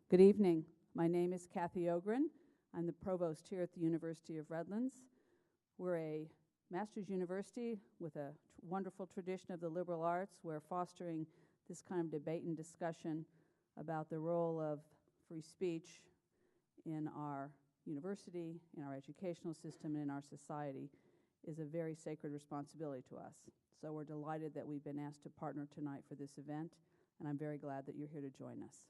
Good evening. My name is Kathy Ogren. I'm the provost here at the University of Redlands. We're a master's university with a wonderful tradition of the liberal arts. We're fostering this kind of debate and discussion about the role of free speech in our university, in our educational system, and in our society is a very sacred responsibility to us. So we're delighted that we've been asked to partner tonight for this event, and I'm very glad that you're here to join us.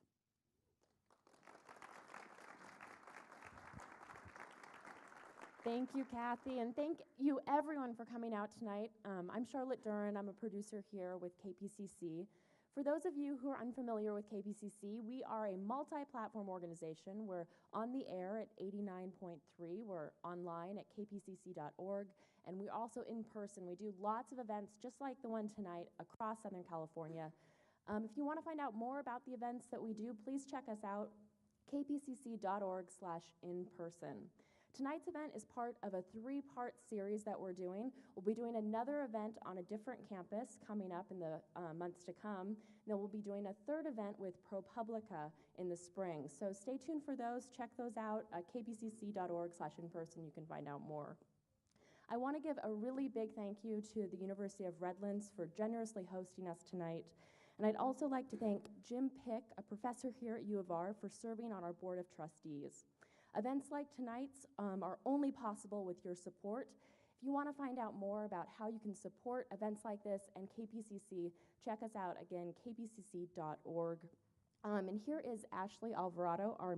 Thank you, Kathy, and thank you everyone for coming out tonight. I'm Charlotte Duran. I'm a producer here with KPCC. For those of you who are unfamiliar with KPCC, we are a multi-platform organization. We're on the air at 89.3. We're online at kpcc.org, and we're also in person. We do lots of events just like the one tonight across Southern California. If you want to find out more about the events that we do, please check us out, kpcc.org/in-person. Tonight's event is part of a 3-part series that we're doing. We'll be doing another event on a different campus coming up in the months to come. Then we'll be doing a 3rd event with ProPublica in the spring. So stay tuned for those. Check those out at kpcc.org/in-person. You can find out more. I want to give a really big thank you to the University of Redlands for generously hosting us tonight. And I'd also like to thank Jim Pick, a professor here at U of R, for serving on our board of trustees. Events like tonight's are only possible with your support. If you want to find out more about how you can support events like this and KPCC, check us out again, kpcc.org. And here is Ashley Alvarado, our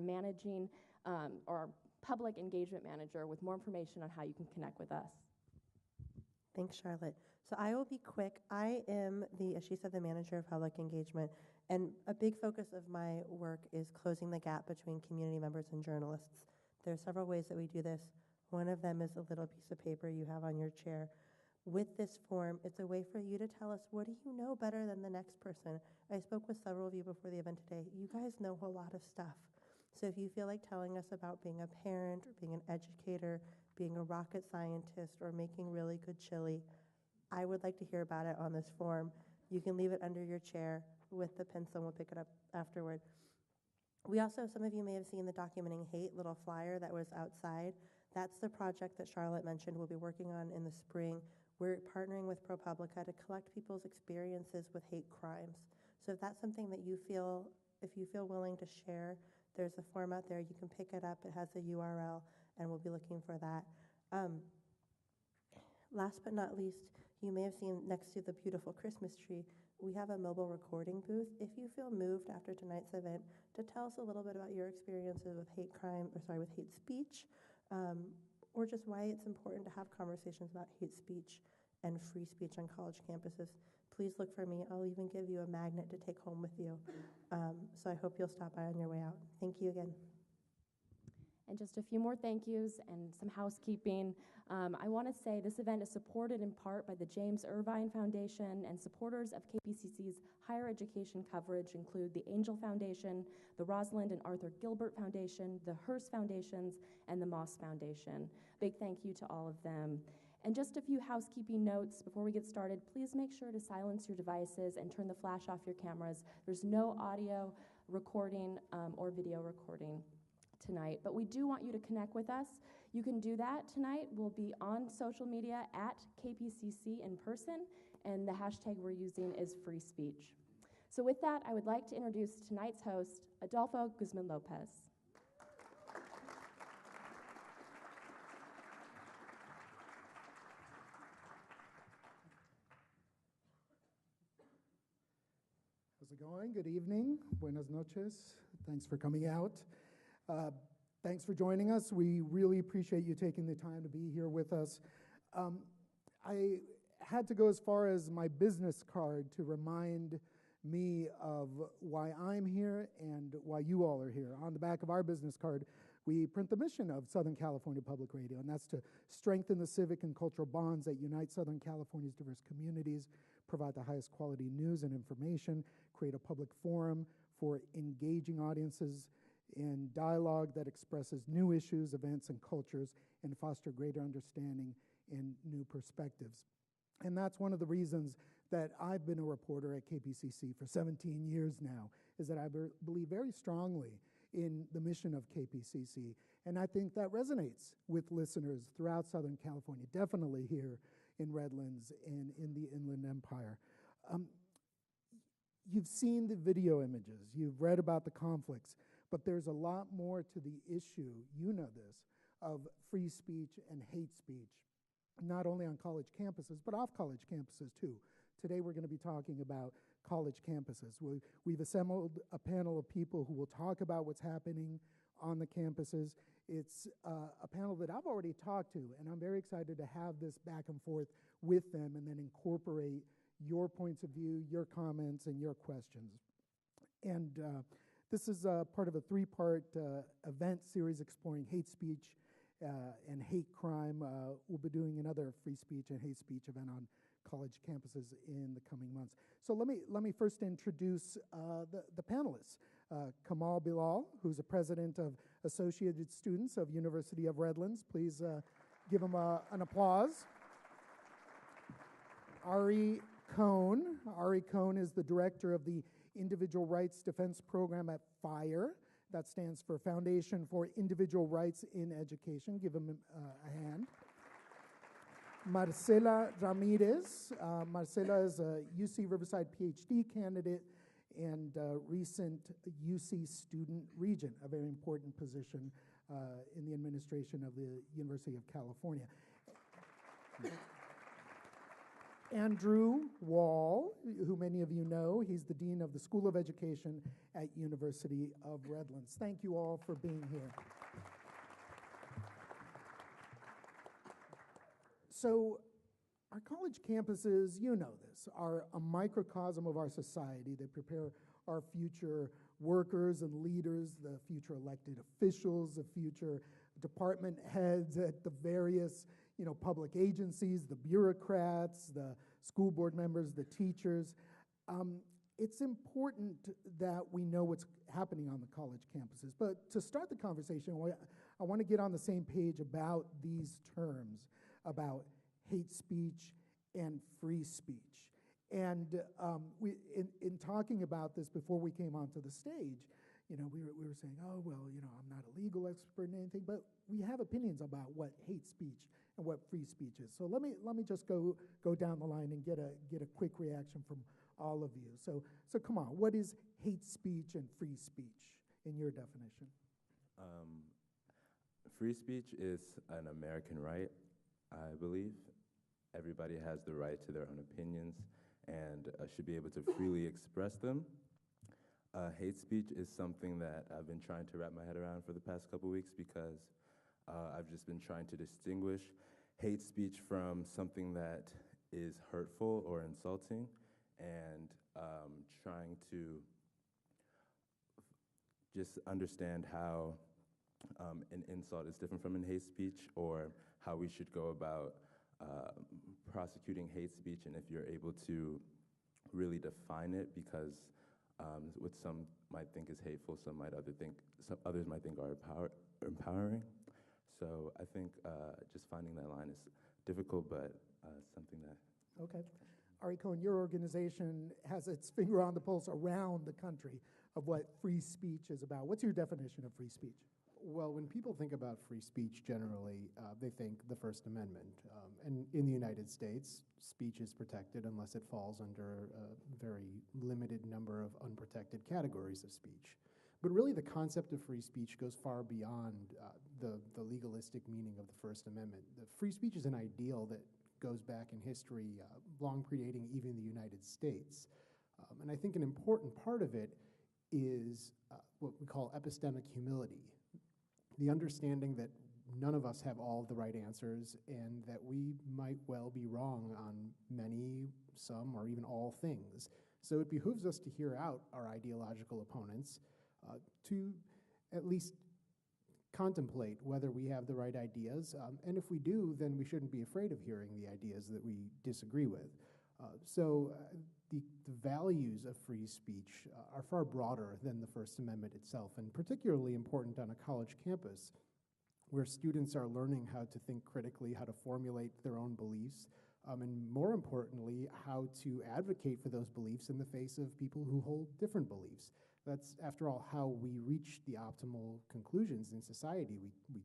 our public engagement manager, with more information on how you can connect with us. Thanks, Charlotte. So I will be quick. I am as she said, the manager of public engagement, and a big focus of my work is closing the gap between community members and journalists. There are several ways that we do this. One of them is a little piece of paper you have on your chair. With this form, it's a way for you to tell us, what do you know better than the next person? I spoke with several of you before the event today. You guys know a lot of stuff. So if you feel like telling us about being a parent or being an educator, being a rocket scientist, or making really good chili, I would like to hear about it on this form. You can leave it under your chair with the pencil, and we'll pick it up afterward. We also, some of you may have seen the Documenting Hate little flyer that was outside. That's the project that Charlotte mentioned we'll be working on in the spring. We're partnering with ProPublica to collect people's experiences with hate crimes. So if that's something that if you feel willing to share, there's a form out there. You can pick it up. It has a URL, and we'll be looking for that. Last but not least, you may have seen next to the beautiful Christmas tree, we have a mobile recording booth. If you feel moved after tonight's event to tell us a little bit about your experiences with with hate speech, or just why it's important to have conversations about hate speech and free speech on college campuses, please look for me. I'll even give you a magnet to take home with you. So I hope you'll stop by on your way out. Thank you again. And just a few more thank yous and some housekeeping. I want to say this event is supported in part by the James Irvine Foundation, and supporters of KPCC's higher education coverage include the Angel Foundation, the Rosalind and Arthur Gilbert Foundation, the Hearst Foundations, and the Moss Foundation. Big thank you to all of them. And just a few housekeeping notes before we get started. Please make sure to silence your devices and turn the flash off your cameras. There's no audio recording or video recording tonight, but we do want you to connect with us. You can do that tonight. We'll be on social media at KPCC in person, and the hashtag we're using is free speech. So with that, I would like to introduce tonight's host, Adolfo Guzman-Lopez. How's it going? Good evening. Buenas noches. Thanks for coming out. Thanks for joining us. We really appreciate you taking the time to be here with us. I had to go as far as my business card to remind me of why I'm here and why you all are here. On the back of our business card, we print the mission of Southern California Public Radio, and that's to strengthen the civic and cultural bonds that unite Southern California's diverse communities, provide the highest quality news and information, create a public forum for engaging audiences in dialogue that expresses new issues, events, and cultures, and foster greater understanding and new perspectives. And that's one of the reasons that I've been a reporter at KPCC for 17 years now, is that I believe very strongly in the mission of KPCC. And I think that resonates with listeners throughout Southern California, definitely here in Redlands and in the Inland Empire. You've seen the video images, you've read about the conflicts, but there's a lot more to the issue, you know this, of free speech and hate speech, not only on college campuses, but off college campuses too. Today we're going to be talking about college campuses. We've assembled a panel of people who will talk about what's happening on the campuses. It's a panel that I've already talked to, and I'm very excited to have this back and forth with them and then incorporate your points of view, your comments, and your questions. And this is part of a three-part event series exploring hate speech and hate crime. We'll be doing another free speech and hate speech event on college campuses in the coming months. So let me first introduce the panelists. Kamal Bilal, who's the president of Associated Students of University of Redlands. Please give him an applause. Ari Cohn. Ari Cohn is the director of the Individual Rights Defense Program at FIRE. That stands for Foundation for Individual Rights in Education. Give him a hand. Marcela Ramirez. Marcela is a UC Riverside PhD candidate and recent UC student regent, a very important position in the administration of the University of California. Andrew Wall, who many of you know, he's the Dean of the School of Education at University of Redlands. Thank you all for being here. So our college campuses, you know this, are a microcosm of our society. They prepare our future workers and leaders, the future elected officials, the future department heads at the various public agencies, the bureaucrats, the school board members, the teachers. It's important that we know what's happening on the college campuses. But to start the conversation, I want to get on the same page about these terms, about hate speech and free speech. And in talking about this before we came onto the stage, we were saying, oh, well, I'm not a legal expert in anything, but we have opinions about what hate speech and what free speech is. So let me just go down the line and get a quick reaction from all of you. So come on, what is hate speech and free speech in your definition? Free speech is an American right, I believe. Everybody has the right to their own opinions and should be able to freely express them. Hate speech is something that I've been trying to wrap my head around for the past couple weeks because I've just been trying to distinguish hate speech from something that is hurtful or insulting, and trying to just understand how an insult is different from a hate speech, or how we should go about prosecuting hate speech, and if you're able to really define it, because what some might think is hateful, others might think are empowering. So I think just finding that line is difficult, but something that... Okay. Ari Cohn, your organization has its finger on the pulse around the country of what free speech is about. What's your definition of free speech? Well, when people think about free speech generally, they think the First Amendment. And in the United States, speech is protected unless it falls under a very limited number of unprotected categories of speech. But really the concept of free speech goes far beyond the legalistic meaning of the First Amendment. The free speech is an ideal that goes back in history, long predating even the United States. And I think an important part of it is what we call epistemic humility. The understanding that none of us have all of the right answers and that we might well be wrong on many, some, or even all things. So it behooves us to hear out our ideological opponents, to at least contemplate whether we have the right ideas. And if we do, then we shouldn't be afraid of hearing the ideas that we disagree with. So the values of free speech are far broader than the First Amendment itself, and particularly important on a college campus where students are learning how to think critically, how to formulate their own beliefs, and more importantly, how to advocate for those beliefs in the face of people who hold different beliefs. That's, after all, how we reach the optimal conclusions in society. We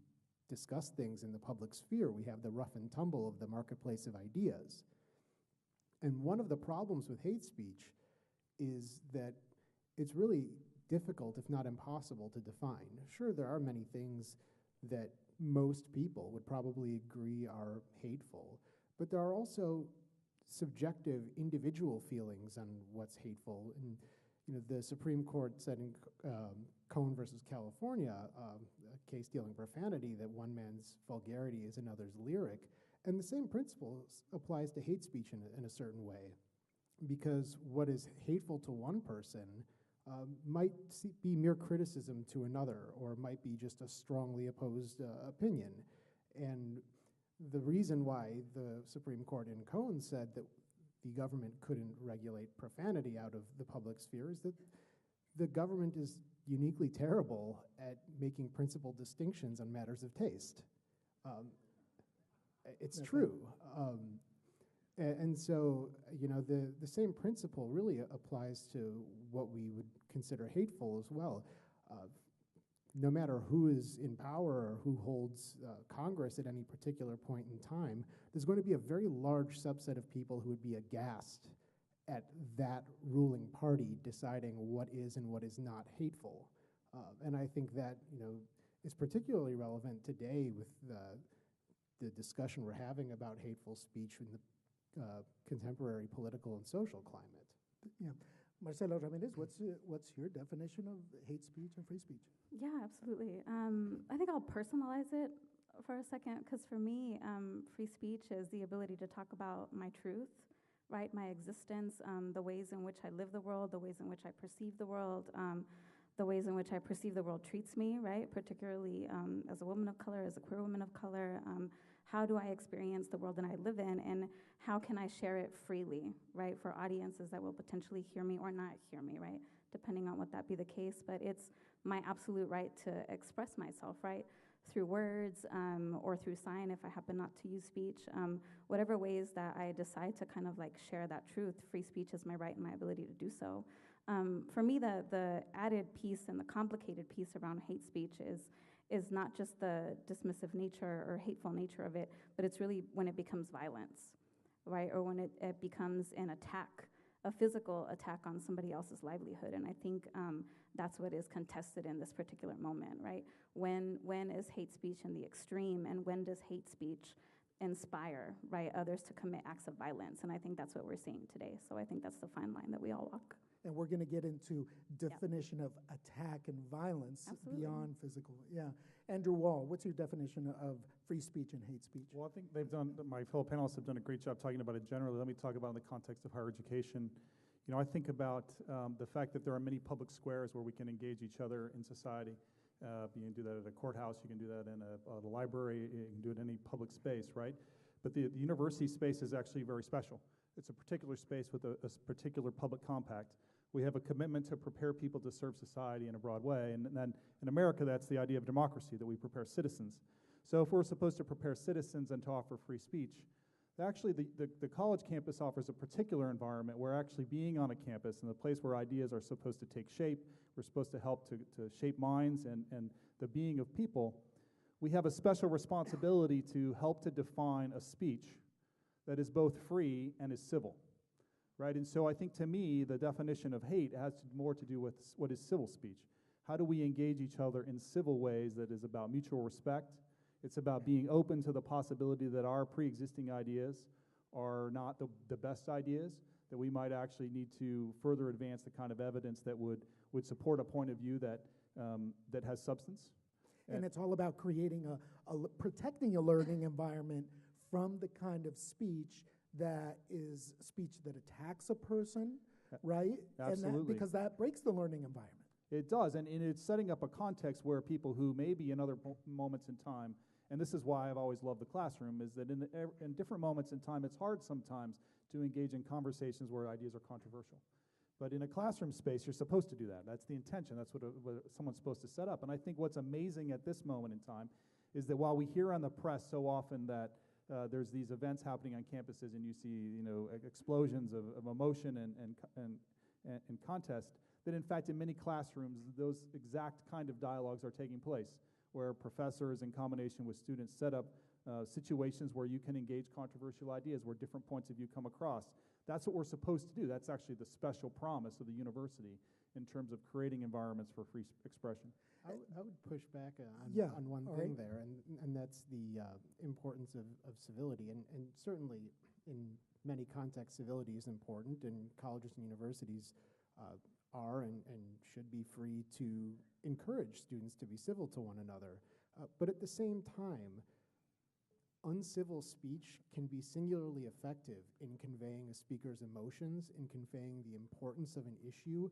discuss things in the public sphere. We have the rough and tumble of the marketplace of ideas. And one of the problems with hate speech is that it's really difficult, if not impossible, to define. Sure, there are many things that most people would probably agree are hateful, but there are also subjective individual feelings on what's hateful. And the Supreme Court said in Cohn versus California, a case dealing profanity, that one man's vulgarity is another's lyric. And the same principle applies to hate speech in a certain way, because what is hateful to one person might be mere criticism to another, or might be just a strongly opposed opinion. And the reason why the Supreme Court in Cohn said that the government couldn't regulate profanity out of the public sphere is that the government is uniquely terrible at making principled distinctions on matters of taste. It's true. And so, the same principle really applies to what we would consider hateful as well. No matter who is in power or who holds Congress at any particular point in time, there's going to be a very large subset of people who would be aghast at that ruling party deciding what is and what is not hateful. And I think that, is particularly relevant today with the discussion we're having about hateful speech in the contemporary political and social climate. Yeah. Marcelo Ramirez, what's your definition of hate speech and free speech? Yeah, absolutely. I think I'll personalize it for a second, because for me, free speech is the ability to talk about my truth, right? My existence, the ways in which I live the world, the ways in which I perceive the world, the ways in which I perceive the world treats me, right? Particularly as a woman of color, as a queer woman of color. How do I experience the world that I live in, and how can I share it freely, right, for audiences that will potentially hear me or not hear me, right, depending on what that be the case. But it's my absolute right to express myself, right, through words or through sign if I happen not to use speech. Whatever ways that I decide to kind of like share that truth, free speech is my right and my ability to do so. For me, the added piece and the complicated piece around hate speech is not just the dismissive nature or hateful nature of it, but it's really when it becomes violence, right? Or when it becomes an attack, a physical attack on somebody else's livelihood. And I think that's what is contested in this particular moment, right? When is hate speech in the extreme, and when does hate speech inspire, right, others to commit acts of violence? And I think that's what we're seeing today. So I think that's the fine line that we all walk. And we're going to get into definition of attack and violence beyond physical. Yeah. Andrew Wall, what's your definition of free speech and hate speech? Well, I think my fellow panelists have done a great job talking about it generally. Let me talk about it in the context of higher education. I think about the fact that there are many public squares where we can engage each other in society. You can do that at a courthouse, you can do that in a library, you can do it in any public space, right? But the university space is actually very special. It's a particular space with a particular public compact. We have a commitment to prepare people to serve society in a broad way. And then in America, that's the idea of democracy, that we prepare citizens. So if we're supposed to prepare citizens and to offer free speech, actually the college campus offers a particular environment where actually being on a campus and the place where ideas are supposed to take shape, we're supposed to help to shape minds and the being of people, we have a special responsibility to help to define a speech that is both free and is civil. Right, and so I think to me, the definition of hate has more to do with what is civil speech. How do we engage each other in civil ways that is about mutual respect? It's about being open to the possibility that our pre-existing ideas are not the best ideas, that we might actually need to further advance the kind of evidence that would support a point of view that has substance. And it's all about creating protecting a learning environment from the kind of speech that is speech that attacks a person, right? Absolutely. Because that breaks the learning environment. It does, and it's setting up a context where people who maybe in other moments in time, and this is why I've always loved the classroom, is that in different moments in time, it's hard sometimes to engage in conversations where ideas are controversial. But in a classroom space, you're supposed to do that. That's the intention. That's what someone's supposed to set up. And I think what's amazing at this moment in time is that while we hear on the press so often that there's these events happening on campuses, and you see, explosions of emotion and contest, that in fact in many classrooms, those exact kind of dialogues are taking place, where professors in combination with students set up situations where you can engage controversial ideas, where different points of view come across. That's what we're supposed to do. That's actually the special promise of the university in terms of creating environments for free expression. I would push back on one all thing right. there, and that's the importance of civility. And certainly in many contexts, civility is important, and colleges and universities are and should be free to encourage students to be civil to one another. But at the same time, uncivil speech can be singularly effective in conveying a speaker's emotions, in conveying the importance of an issue.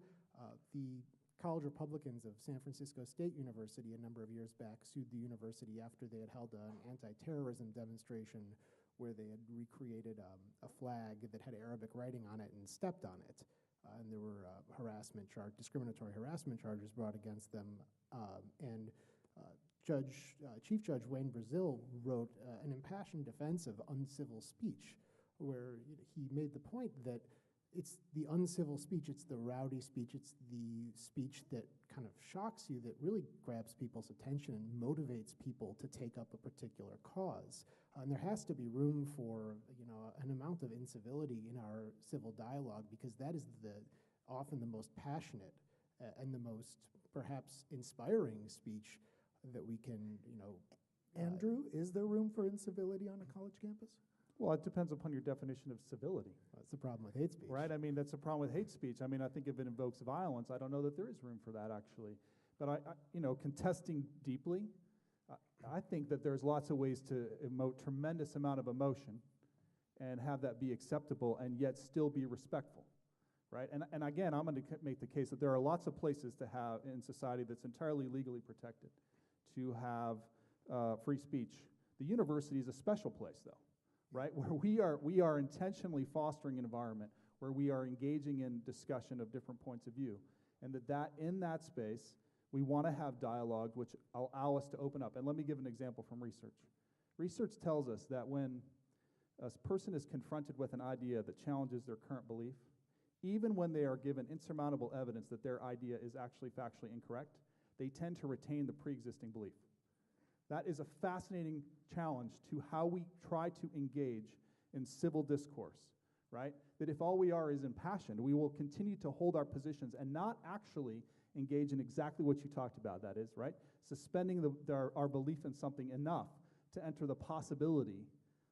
The college Republicans of San Francisco State University a number of years back sued the university after they had held an anti-terrorism demonstration where they had recreated a flag that had Arabic writing on it and stepped on it. And there were discriminatory harassment charges brought against them. Chief Judge Wayne Brazil wrote an impassioned defense of uncivil speech, where he made the point that it's the uncivil speech, it's the rowdy speech, it's the speech that kind of shocks you, that really grabs people's attention and motivates people to take up a particular cause. And there has to be room for, an amount of incivility in our civil dialogue, because that is often the most passionate and the most perhaps inspiring speech that we can, Andrew, is there room for incivility on a college campus? Well, it depends upon your definition of civility. That's the problem with hate speech. Right? I mean, that's the problem with hate speech. I mean, I think if it invokes violence, I don't know that there is room for that, actually. But contesting deeply, I think that there's lots of ways to emote tremendous amount of emotion and have that be acceptable and yet still be respectful, right? And again, I'm going to make the case that there are lots of places to have in society that's entirely legally protected to have free speech. The university is a special place, though, right? Where we are intentionally fostering an environment where we are engaging in discussion of different points of view, and that in that space, we want to have dialogue which allow us to open up. And let me give an example from research. Research tells us that when a person is confronted with an idea that challenges their current belief, even when they are given insurmountable evidence that their idea is actually factually incorrect, they tend to retain the pre-existing belief. That is a fascinating challenge to how we try to engage in civil discourse, right? That if all we are is impassioned, we will continue to hold our positions and not actually engage in exactly what you talked about, that is, right? Suspending our belief in something enough to enter the possibility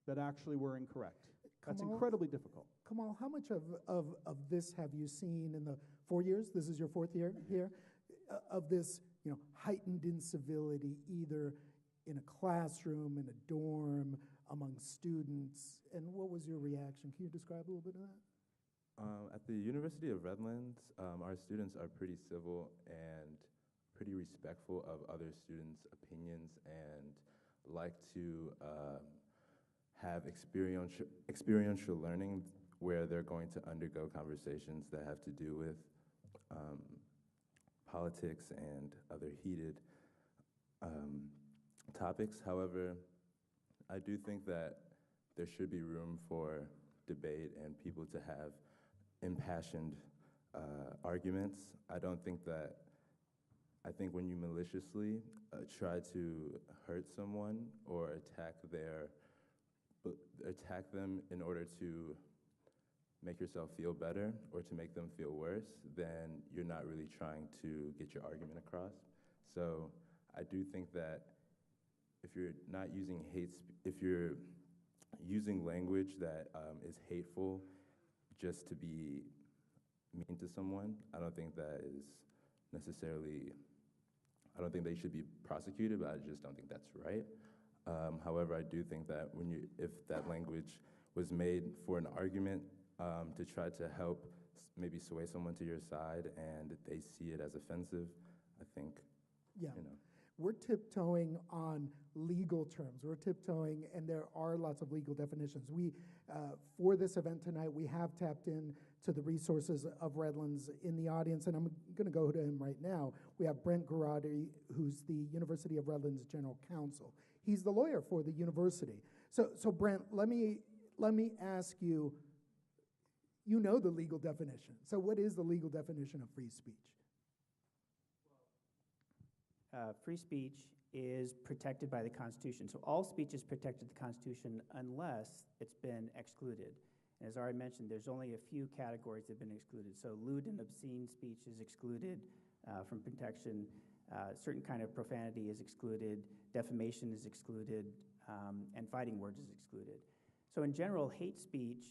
that actually we're incorrect. That's incredibly difficult. Kamal, how much of this have you seen in the 4 years? This is your fourth year here, of this heightened incivility, either in a classroom, in a dorm, among students, and what was your reaction? Can you describe a little bit of that? At the University of Redlands, our students are pretty civil and pretty respectful of other students' opinions and like to have experiential learning where they're going to undergo conversations that have to do with politics and other heated topics. However, I do think that there should be room for debate and people to have impassioned arguments. I think when you maliciously try to hurt someone or attack them in order to make yourself feel better or to make them feel worse, then you're not really trying to get your argument across. So I do think that if you're not using if you're using language that is hateful just to be mean to someone, I don't think that is necessarily, I don't think they should be prosecuted, but I just don't think that's right. However, I do think that if that language was made for an argument to try to help maybe sway someone to your side and they see it as offensive, I think, We're tiptoeing on legal terms. We're tiptoeing, and there are lots of legal definitions. For this event tonight, we have tapped in to the resources of Redlands in the audience, and I'm going to go to him right now. We have Brent Garati, who's the University of Redlands General Counsel. He's the lawyer for the university. So Brent, let me ask you, you know the legal definition. So what is the legal definition of free speech? Free speech is protected by the Constitution. So all speech is protected by the Constitution unless it's been excluded. And as I already mentioned, there's only a few categories that have been excluded. So lewd and obscene speech is excluded from protection. Certain kind of profanity is excluded. Defamation is excluded. And fighting words is excluded. So in general, hate speech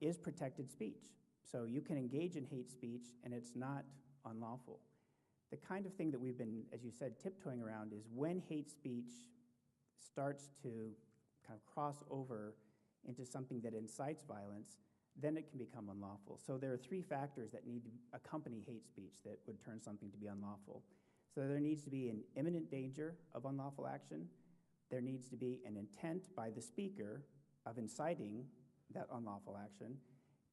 is protected speech. So you can engage in hate speech and it's not unlawful. The kind of thing that we've been, as you said, tiptoeing around is when hate speech starts to kind of cross over into something that incites violence, then it can become unlawful. So there are three factors that need to accompany hate speech that would turn something to be unlawful. So there needs to be an imminent danger of unlawful action. There needs to be an intent by the speaker of inciting that unlawful action,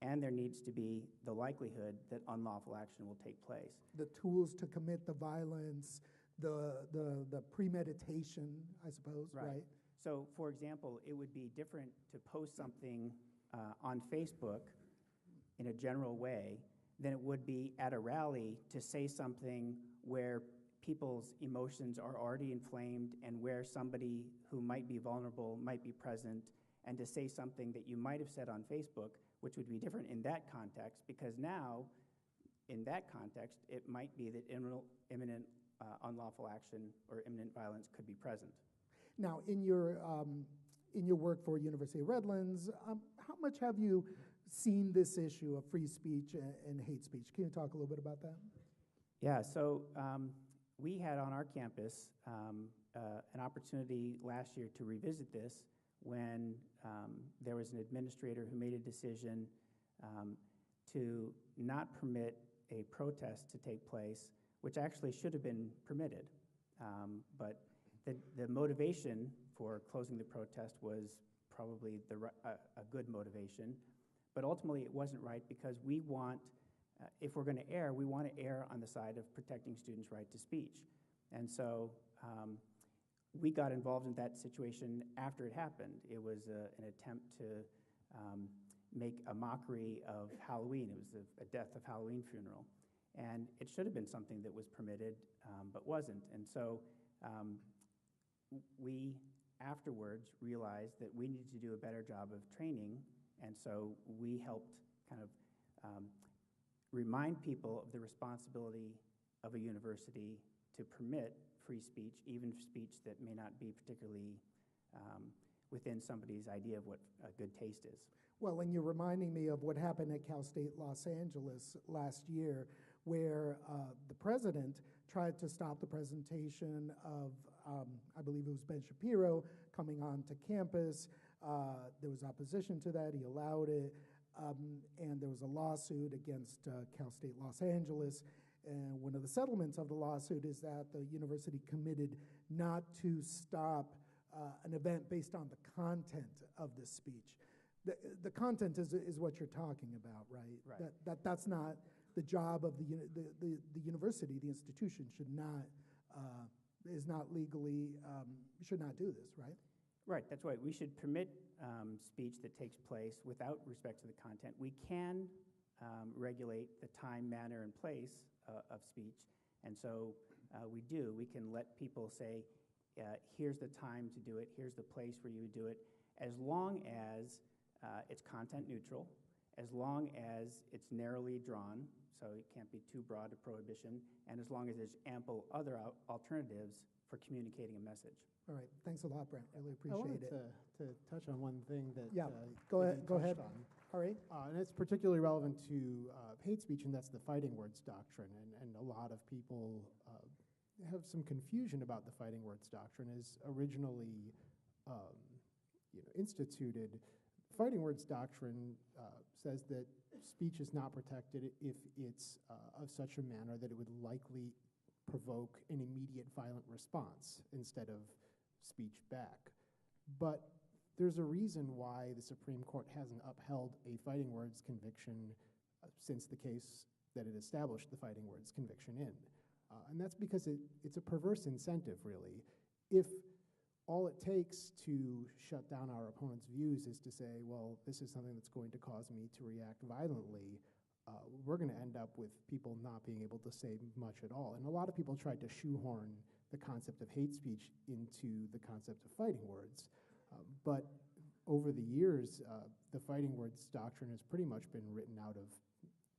and there needs to be the likelihood that unlawful action will take place. The tools to commit the violence, the premeditation, I suppose, right? So, for example, it would be different to post something on Facebook in a general way than it would be at a rally to say something where people's emotions are already inflamed and where somebody who might be vulnerable might be present, and to say something that you might have said on Facebook, which would be different in that context, because now, in that context, it might be that imminent unlawful action or imminent violence could be present. Now, in your work for University of Redlands, how much have you seen this issue of free speech and hate speech? Can you talk a little bit about that? Yeah, so we had on our campus an opportunity last year to revisit this when there was an administrator who made a decision to not permit a protest to take place, which actually should have been permitted. But the motivation for closing the protest was probably a good motivation, but ultimately it wasn't right because we want, if we're going to err, we want to err on the side of protecting students' right to speech. And so we got involved in that situation after it happened. It was an attempt to make a mockery of Halloween. It was a Death of Halloween funeral. And it should have been something that was permitted, but wasn't. And so we afterwards realized that we needed to do a better job of training, and so we helped kind of remind people of the responsibility of a university to permit free speech, even speech that may not be particularly within somebody's idea of what good taste is. Well, and you're reminding me of what happened at Cal State Los Angeles last year, where the president tried to stop the presentation of, I believe it was Ben Shapiro, coming onto campus. There was opposition to that. He allowed it. And there was a lawsuit against Cal State Los Angeles. And one of the settlements of the lawsuit is that the university committed not to stop an event based on the content of the speech. The content is what you're talking about, right? Right. That's not the job of the university. The institution should not is not legally should not do this, right? Right, that's right. We should permit speech that takes place without respect to the content. We can regulate the time, manner, and place of speech, and so we do. We can let people say, here's the time to do it, here's the place where you would do it, as long as it's content neutral, as long as it's narrowly drawn, so it can't be too broad a prohibition, and as long as there's ample other alternatives for communicating a message. All right, thanks a lot, Brent. Really I wanted appreciate it. to touch on one thing that Yeah, that go you ahead. Go ahead. touched on. All right. And it's particularly relevant to hate speech, and that's the fighting words doctrine. And a lot of people have some confusion about the fighting words doctrine. As originally instituted, fighting words doctrine says that speech is not protected if it's of such a manner that it would likely provoke an immediate violent response instead of speech back. But there's a reason why the Supreme Court hasn't upheld a fighting words conviction since the case that it established the fighting words conviction in. And that's because it's a perverse incentive, really. If all it takes to shut down our opponent's views is to say, well, this is something that's going to cause me to react violently. We're going to end up with people not being able to say much at all. And a lot of people tried to shoehorn the concept of hate speech into the concept of fighting words. But over the years, the fighting words doctrine has pretty much been written out of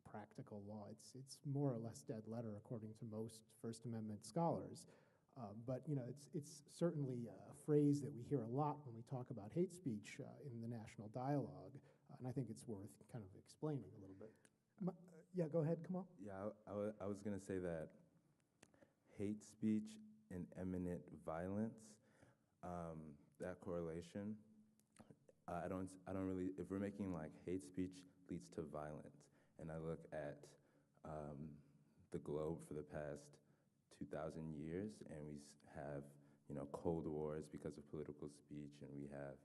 practical law. It's more or less dead letter according to most First Amendment scholars. But it's certainly a phrase that we hear a lot when we talk about hate speech in the national dialogue, and I think it's worth kind of explaining a little bit. Yeah, go ahead, Kamal. Yeah, I was going to say that hate speech and imminent violence, that correlation, I don't really, if we're making like hate speech leads to violence, and I look at the globe for the past 2,000 years, and we have, Cold Wars because of political speech, and we have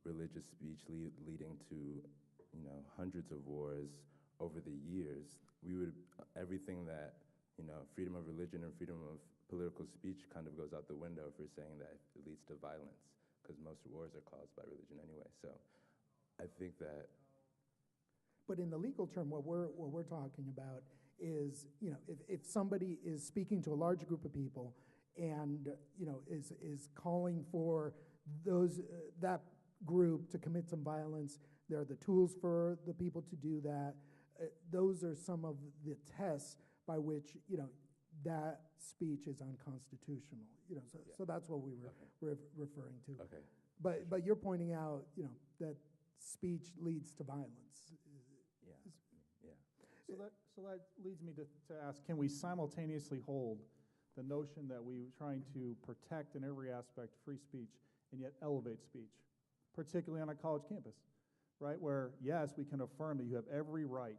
religious speech leading to, hundreds of wars over the years. Everything that, freedom of religion and freedom of political speech kind of goes out the window if we're saying that it leads to violence, because most wars are caused by religion anyway. So I think that. But in the legal term, what we're talking about is, if somebody is speaking to a large group of people and, is calling for that group to commit some violence, there are the tools for the people to do that. Those are some of the tests by which, that speech is unconstitutional. So that's what we were referring to. Okay. But you're pointing out, that speech leads to violence. So that leads me to ask, can we simultaneously hold the notion that we're trying to protect in every aspect free speech and yet elevate speech, particularly on a college campus, right? Where, yes, we can affirm that you have every right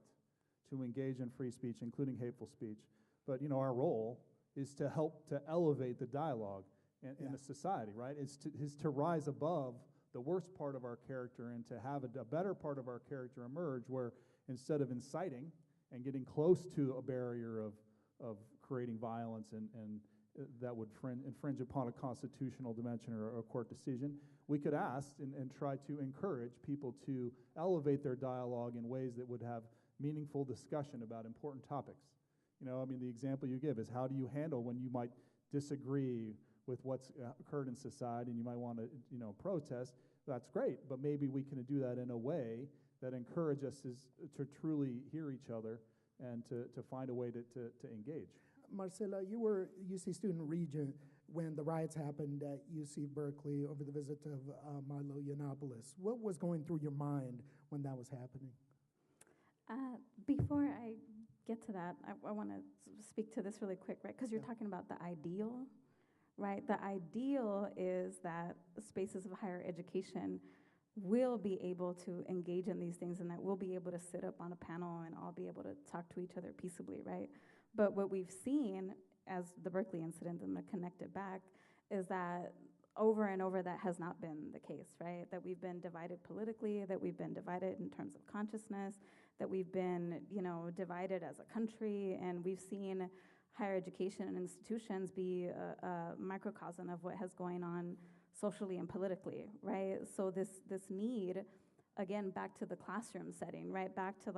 to engage in free speech, including hateful speech, but, our role is to help to elevate the dialogue in a society, right? Is to rise above the worst part of our character and to have a better part of our character emerge, where instead of inciting and getting close to a barrier of creating violence and that would infringe upon a constitutional dimension or a court decision, we could ask and try to encourage people to elevate their dialogue in ways that would have meaningful discussion about important topics. The example you give is, how do you handle when you might disagree with what's occurred in society and you might want to, protest? That's great, but maybe we can do that in a way that encourage us to truly hear each other and to find a way to engage. Marcela, you were UC student regent when the riots happened at UC Berkeley over the visit of Milo Yiannopoulos. What was going through your mind when that was happening? Before I get to that, I want to speak to this really quick, right? Because you're talking about the ideal, right? The ideal is that spaces of higher education will be able to engage in these things, and that we'll be able to sit up on a panel and all be able to talk to each other peaceably, right? But what we've seen as the Berkeley incident, I'm going to connect it back, is that over and over that has not been the case, right? That we've been divided politically, that we've been divided in terms of consciousness, that we've been, divided as a country, and we've seen higher education and institutions be a microcosm of what has going on socially and politically, right? So this need, again, back to the classroom setting, right? Back to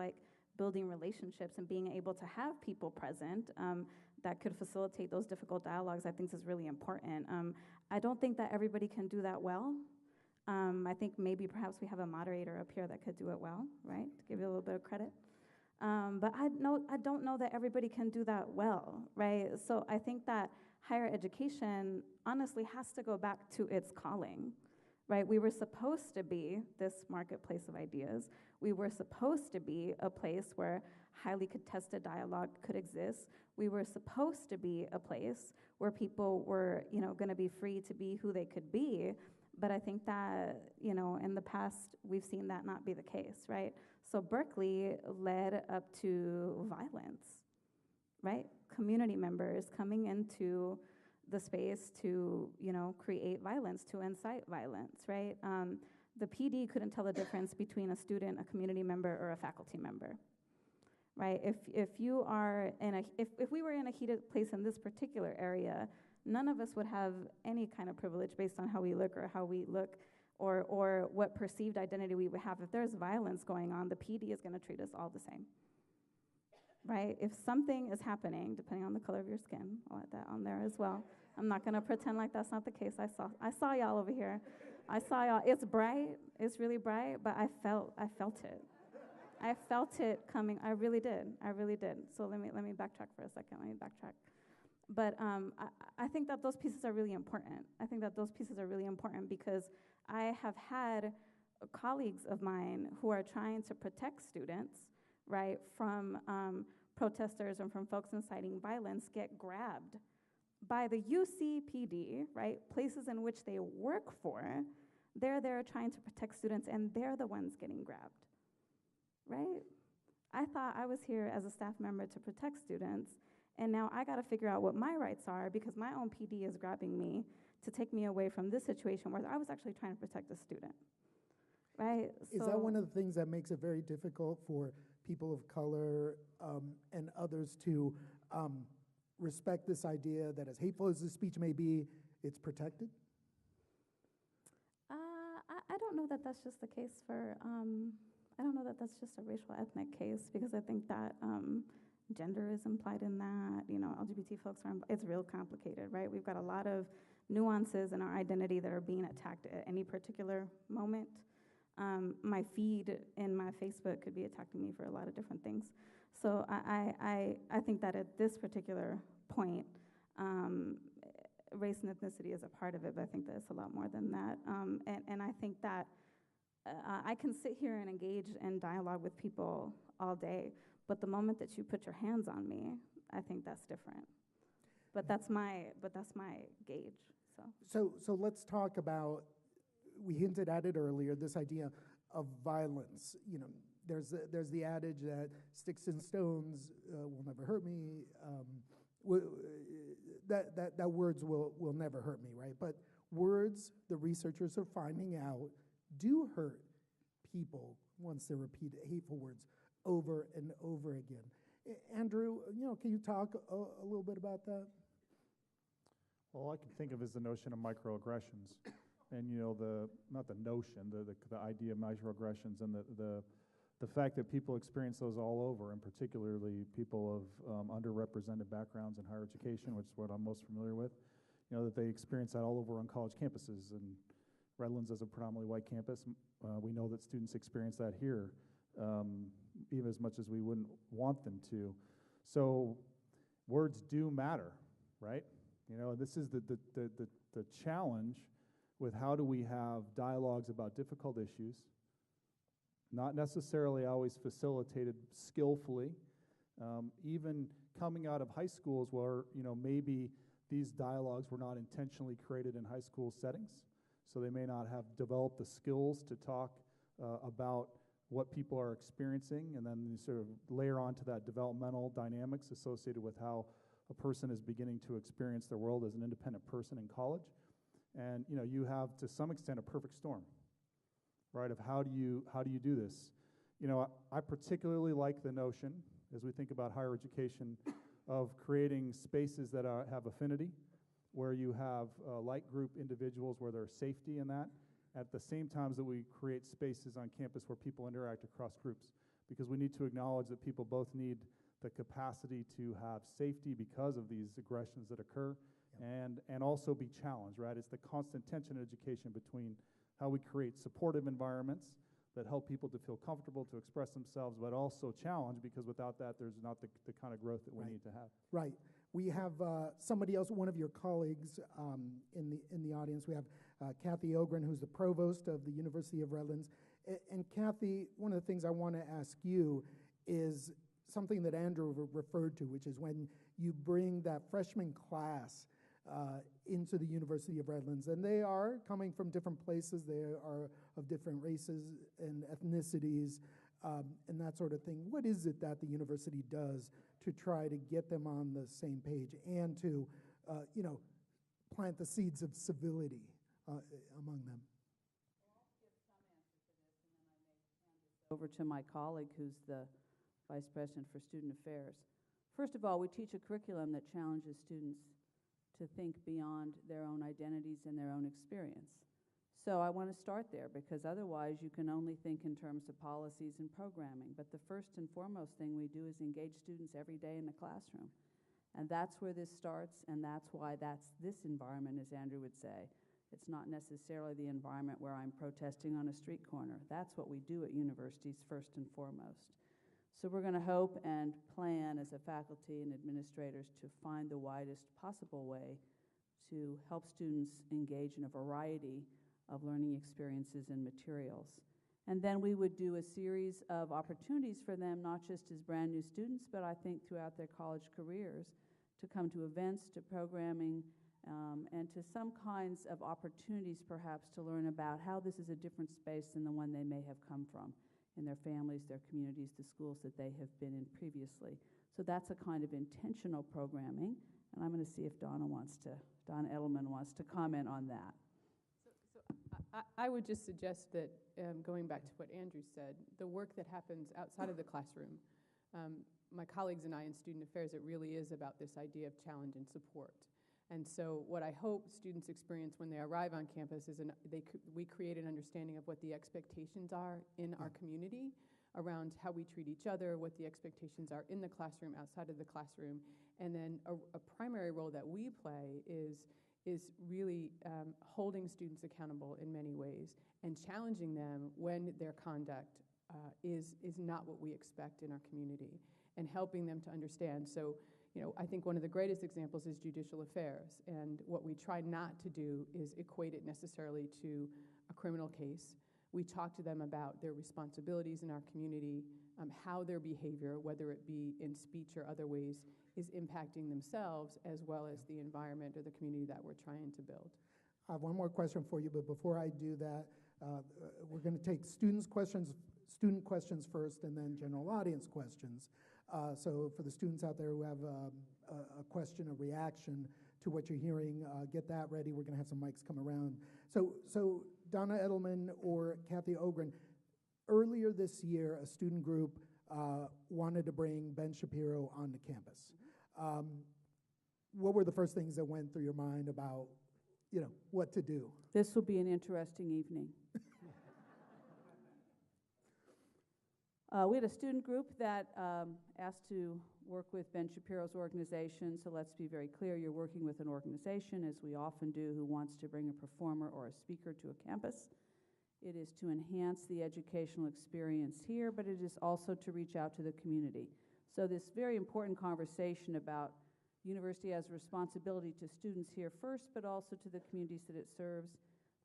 building relationships and being able to have people present that could facilitate those difficult dialogues, I think is really important. I don't think that everybody can do that well. I think maybe perhaps we have a moderator up here that could do it well, right? To give you a little bit of credit. But I don't know that everybody can do that well, right? So I think that higher education honestly has to go back to its calling, right? We were supposed to be this marketplace of ideas. We were supposed to be a place where highly contested dialogue could exist. We were supposed to be a place where people were, going to be free to be who they could be. But I think that, in the past, we've seen that not be the case, right? So Berkeley led up to violence, right? Community members coming into the space to, create violence, to incite violence, right? The PD couldn't tell the difference between a student, a community member, or a faculty member, right? If we were in a heated place in this particular area, none of us would have any kind of privilege based on how we look or what perceived identity we would have. If there's violence going on, the PD is going to treat us all the same, right? If something is happening, depending on the color of your skin, I'll add that on there as well. I'm not going to pretend like that's not the case. I saw y'all over here. I saw y'all. It's bright. It's really bright, but I felt it. I felt it coming. I really did. So let me backtrack for a second. But I think that those pieces are really important. Because I have had colleagues of mine who are trying to protect students, right, from protesters and from folks inciting violence get grabbed by the UCPD, right, places in which they work for. They're there trying to protect students, and they're the ones getting grabbed, right? I thought I was here as a staff member to protect students, and now I got to figure out what my rights are because my own PD is grabbing me to take me away from this situation where I was actually trying to protect a student, right? Is that one of the things that makes it very difficult for people of color and others to respect this idea that as hateful as the speech may be, it's protected? I don't know that that's just the case for, I don't know that that's just a racial ethnic case, because I think that gender is implied in that, LGBT folks it's real complicated, right? We've got a lot of nuances in our identity that are being attacked at any particular moment. My feed in my Facebook could be attacking me for a lot of different things. So I think that at this particular point, race and ethnicity is a part of it, but I think that it's a lot more than that. And I think that I can sit here and engage in dialogue with people all day, but the moment that you put your hands on me, I think that's different. But that's my gauge. So let's talk about, we hinted at it earlier, this idea of violence. There's the adage that sticks and stones will never hurt me. That words will never hurt me, right? But words, the researchers are finding out, do hurt people once they repeat hateful words over and over again. Andrew, can you talk a little bit about that? All I can think of is the notion of microaggressions, and not the notion, the idea of microaggressions, and the fact that people experience those all over, and particularly people of underrepresented backgrounds in higher education, which is what I'm most familiar with. That they experience that all over on college campuses, and Redlands is a predominantly white campus. We know that students experience that here, even as much as we wouldn't want them to. So words do matter, right? This is the challenge with how do we have dialogues about difficult issues, not necessarily always facilitated skillfully, even coming out of high schools where, maybe these dialogues were not intentionally created in high school settings, so they may not have developed the skills to talk about what people are experiencing, and then you sort of layer onto that developmental dynamics associated with how a person is beginning to experience their world as an independent person in college. And you have to some extent a perfect storm, right, of how do you do this. I particularly like the notion, as we think about higher education, of creating spaces that have affinity, where you have like group individuals where there's safety in that, at the same time that we create spaces on campus where people interact across groups, because we need to acknowledge that people both need the capacity to have safety because of these aggressions that occur, and also be challenged, right? It's the constant tension in education between how we create supportive environments that help people to feel comfortable to express themselves, but also challenge, because without that, there's not the kind of growth that we need to have. Right. We have somebody else, one of your colleagues in the audience. We have Kathy Ogren, who's the provost of the University of Redlands. And Kathy, one of the things I want to ask you is something that Andrew referred to, which is when you bring that freshman class into the University of Redlands, and they are coming from different places, they are of different races and ethnicities, and that sort of thing. What is it that the university does to try to get them on the same page and to, plant the seeds of civility among them? Over to my colleague, who's the Vice President for Student Affairs. First of all, we teach a curriculum that challenges students to think beyond their own identities and their own experience. So I want to start there, because otherwise you can only think in terms of policies and programming. But the first and foremost thing we do is engage students every day in the classroom. And that's where this starts, and that's why this environment, as Andrew would say. It's not necessarily the environment where I'm protesting on a street corner. That's what we do at universities first and foremost. So we're going to hope and plan as a faculty and administrators to find the widest possible way to help students engage in a variety of learning experiences and materials. And then we would do a series of opportunities for them, not just as brand new students, but I think throughout their college careers, to come to events, to programming, and to some kinds of opportunities perhaps to learn about how this is a different space than the one they may have come from in their families, their communities, the schools that they have been in previously. So that's a kind of intentional programming, and I'm going to see if Donna Edelman wants to comment on that. I would just suggest that, going back to what Andrew said, the work that happens outside of the classroom, my colleagues and I in student affairs, it really is about this idea of challenge and support. And so what I hope students experience when they arrive on campus is we create an understanding of what the expectations are in our community around how we treat each other, what the expectations are in the classroom, outside of the classroom. And then a primary role that we play is really holding students accountable in many ways and challenging them when their conduct is not what we expect in our community, and helping them to understand. So, I think one of the greatest examples is judicial affairs, and what we try not to do is equate it necessarily to a criminal case. We talk to them about their responsibilities in our community, how their behavior, whether it be in speech or other ways, is impacting themselves as well as the environment or the community that we're trying to build. I have one more question for you, but before I do that, we're going to take student questions first, and then general audience questions. So for the students out there who have a question, a reaction to what you're hearing, get that ready. We're going to have some mics come around. So Donna Edelman or Kathy Ogren, earlier this year, a student group wanted to bring Ben Shapiro onto campus. What were the first things that went through your mind about, what to do? This will be an interesting evening. We had a student group that asked to work with Ben Shapiro's organization. So let's be very clear, you're working with an organization, as we often do, who wants to bring a performer or a speaker to a campus. It is to enhance the educational experience here, but it is also to reach out to the community. So this very important conversation about university as a responsibility to students here first, but also to the communities that it serves,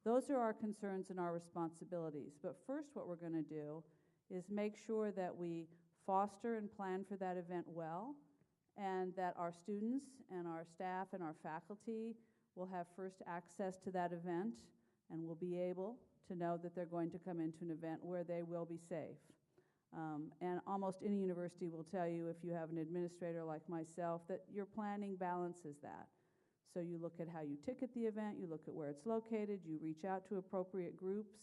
those are our concerns and our responsibilities. But first, what we're going to do is make sure that we foster and plan for that event well, and that our students and our staff and our faculty will have first access to that event and will be able to know that they're going to come into an event where they will be safe. And almost any university will tell you, if you have an administrator like myself, that your planning balances that. So you look at how you ticket the event, you look at where it's located, you reach out to appropriate groups.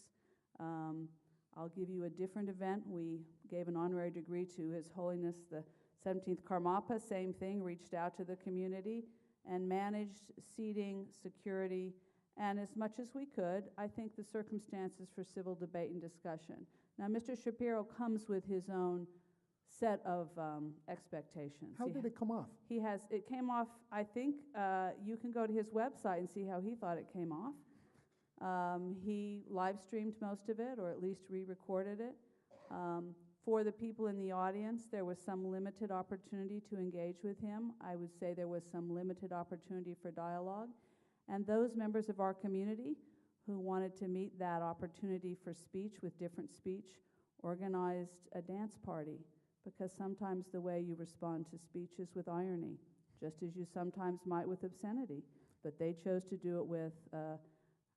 I'll give you a different event. We gave an honorary degree to His Holiness the 17th Karmapa, same thing, reached out to the community and managed seating, security, and as much as we could, I think the circumstances for civil debate and discussion. Now, Mr. Shapiro comes with his own set of expectations. How did it come off? It came off, I think, you can go to his website and see how he thought it came off. He live streamed most of it, or at least re-recorded it. For the people in the audience, there was some limited opportunity to engage with him. I would say there was some limited opportunity for dialogue. And those members of our community who wanted to meet that opportunity for speech with different speech organized a dance party, because sometimes the way you respond to speech is with irony, just as you sometimes might with obscenity. But they chose to do it with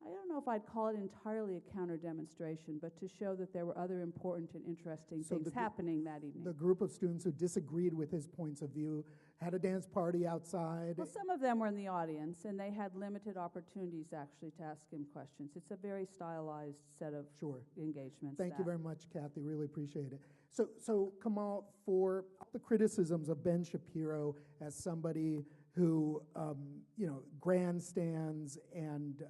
I don't know if I'd call it entirely a counter-demonstration, but to show that there were other important and interesting things happening that evening. The group of students who disagreed with his points of view had a dance party outside. Well, some of them were in the audience, and they had limited opportunities, actually, to ask him questions. It's a very stylized set of engagements. Thank you very much, Kathy. Really appreciate it. So Kamal, for the criticisms of Ben Shapiro as somebody who, grandstands and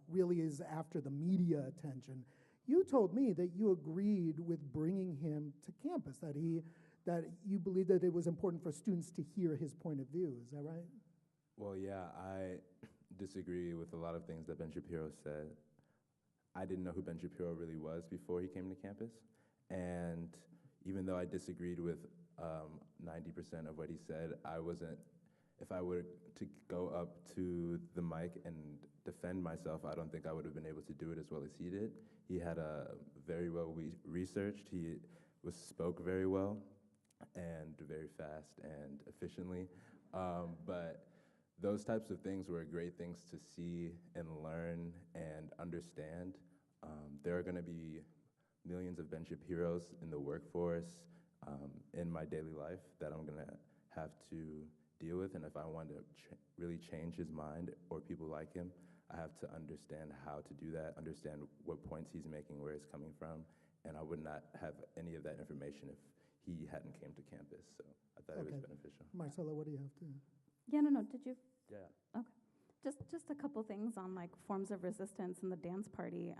really is after the media attention. You told me that you agreed with bringing him to campus, that you believed that it was important for students to hear his point of view. Is that right? Well, yeah, I disagree with a lot of things that Ben Shapiro said. I didn't know who Ben Shapiro really was before he came to campus. And even though I disagreed with 90% of what he said, if I were to go up to the mic and defend myself, I don't think I would have been able to do it as well as he did. He had a very well researched, he spoke very well and very fast and efficiently. But those types of things were great things to see and learn and understand. There are going to be millions of Ben Shapiros in the workforce, in my daily life, that I'm going to have to deal with. And if I want to really change his mind or people like him, I have to understand how to do that, understand what points he's making, where he's coming from. And I would not have any of that information if he hadn't came to campus. So I thought it was beneficial. Marcella, what do you have to? Yeah, no, did you? Yeah. Okay. Just a couple things on like forms of resistance in the dance party.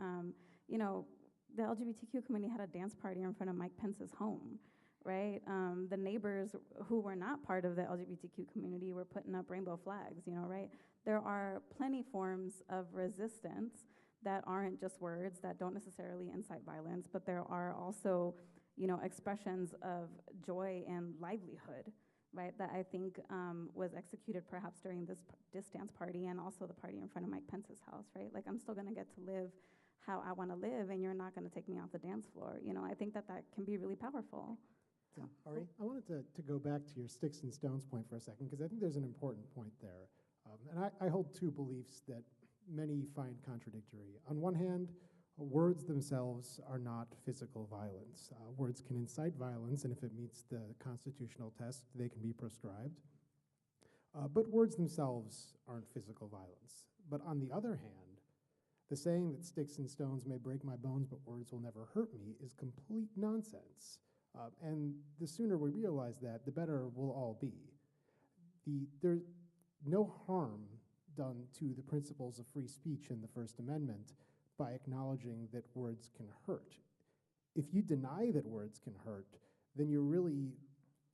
The LGBTQ community had a dance party in front of Mike Pence's home, right? The neighbors who were not part of the LGBTQ community were putting up rainbow flags, right? There are plenty forms of resistance that aren't just words, that don't necessarily incite violence, but there are also, expressions of joy and livelihood, right, that I think was executed perhaps during this dance party and also the party in front of Mike Pence's house, right? Like, I'm still going to get to live how I want to live, and you're not going to take me off the dance floor. I think that can be really powerful. Yeah. Ari? I wanted to go back to your sticks and stones point for a second, because I think there's an important point there. And I hold two beliefs that many find contradictory. On one hand, words themselves are not physical violence. Words can incite violence, and if it meets the constitutional test, they can be proscribed. But words themselves aren't physical violence. But on the other hand, the saying that sticks and stones may break my bones, but words will never hurt me is complete nonsense. And the sooner we realize that, the better we'll all be. There's no harm done to the principles of free speech in the First Amendment by acknowledging that words can hurt. If you deny that words can hurt, then you're really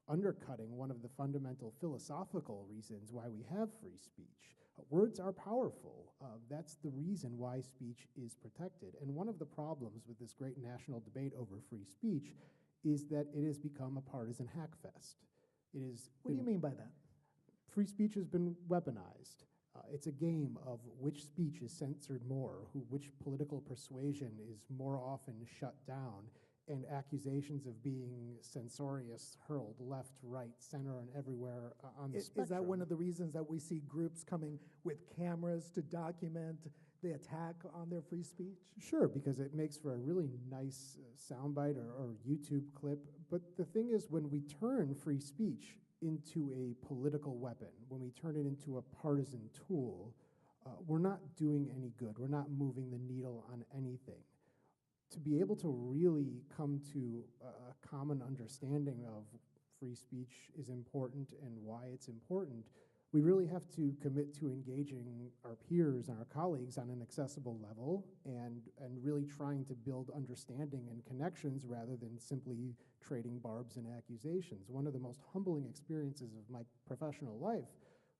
undercutting one of the fundamental philosophical reasons why we have free speech. Words are powerful. That's the reason why speech is protected. And one of the problems with this great national debate over free speech is that it has become a partisan hackfest. What do you mean by that? Free speech has been weaponized. It's a game of which speech is censored more, which political persuasion is more often shut down, and accusations of being censorious hurled left, right, center, and everywhere on the spectrum. Is that one of the reasons that we see groups coming with cameras to document the attack on their free speech? Sure, because it makes for a really nice soundbite or YouTube clip. But the thing is, when we turn free speech into a political weapon, when we turn it into a partisan tool, we're not doing any good. We're not moving the needle on anything. To be able to really come to a common understanding of free speech is important and why it's important, we really have to commit to engaging our peers and our colleagues on an accessible level and really trying to build understanding and connections rather than simply trading barbs and accusations. One of the most humbling experiences of my professional life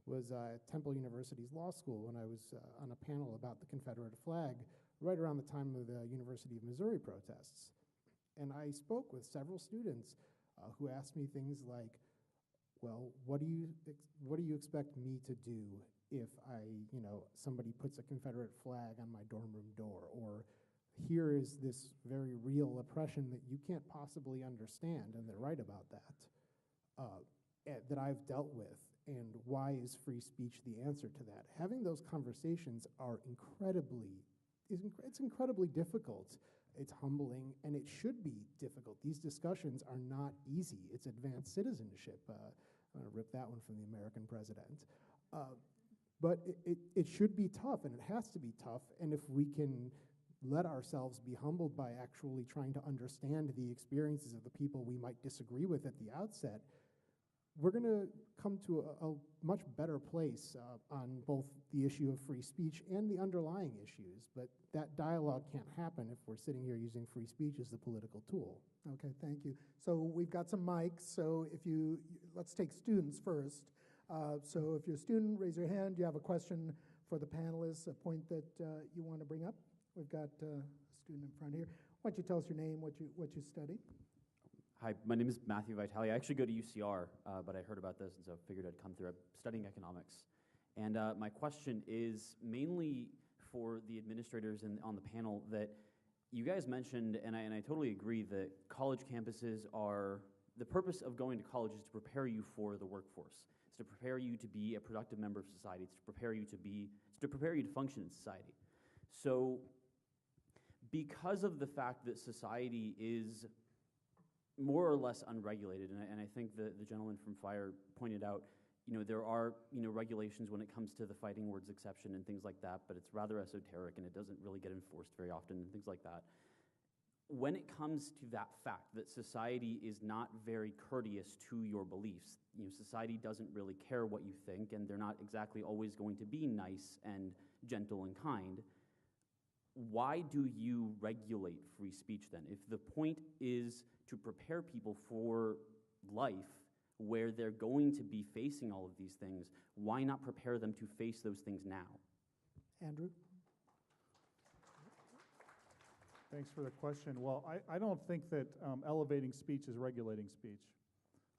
was at Temple University's law school when I was on a panel about the Confederate flag right around the time of the University of Missouri protests. And I spoke with several students who asked me things like, well, what do you expect me to do if somebody puts a Confederate flag on my dorm room door? Or here is this very real oppression that you can't possibly understand, and they're right about that I've dealt with, and why is free speech the answer to that? Having those conversations are it's incredibly difficult. It's humbling, and it should be difficult. These discussions are not easy. It's advanced citizenship. I'm going to rip that one from the American president. But it should be tough, and it has to be tough. And if we can let ourselves be humbled by actually trying to understand the experiences of the people we might disagree with at the outset, we're going to come to a much better place on both the issue of free speech and the underlying issues. But that dialogue can't happen if we're sitting here using free speech as the political tool. Okay, thank you. So we've got some mics. So let's take students first. So if you're a student, raise your hand. You have a question for the panelists, a point that you want to bring up. We've got a student in front here. Why don't you tell us your name, what you study? Hi, my name is Matthew Vitale. I actually go to UCR, but I heard about this, and so figured I'd come through. I'm studying economics. And my question is mainly for the administrators on the panel that you guys mentioned, and I totally agree, that college campuses are, the purpose of going to college is to prepare you for the workforce. It's to prepare you to be a productive member of society. It's to prepare you to function in society. So because of the fact that society is more or less unregulated, and I think the gentleman from FIRE pointed out, there are, regulations when it comes to the fighting words exception and things like that, but it's rather esoteric and it doesn't really get enforced very often and things like that. When it comes to that fact that society is not very courteous to your beliefs, society doesn't really care what you think, and they're not exactly always going to be nice and gentle and kind, why do you regulate free speech then? If the point is to prepare people for life where they're going to be facing all of these things, why not prepare them to face those things now? Andrew? Thanks for the question. Well, I don't think that elevating speech is regulating speech.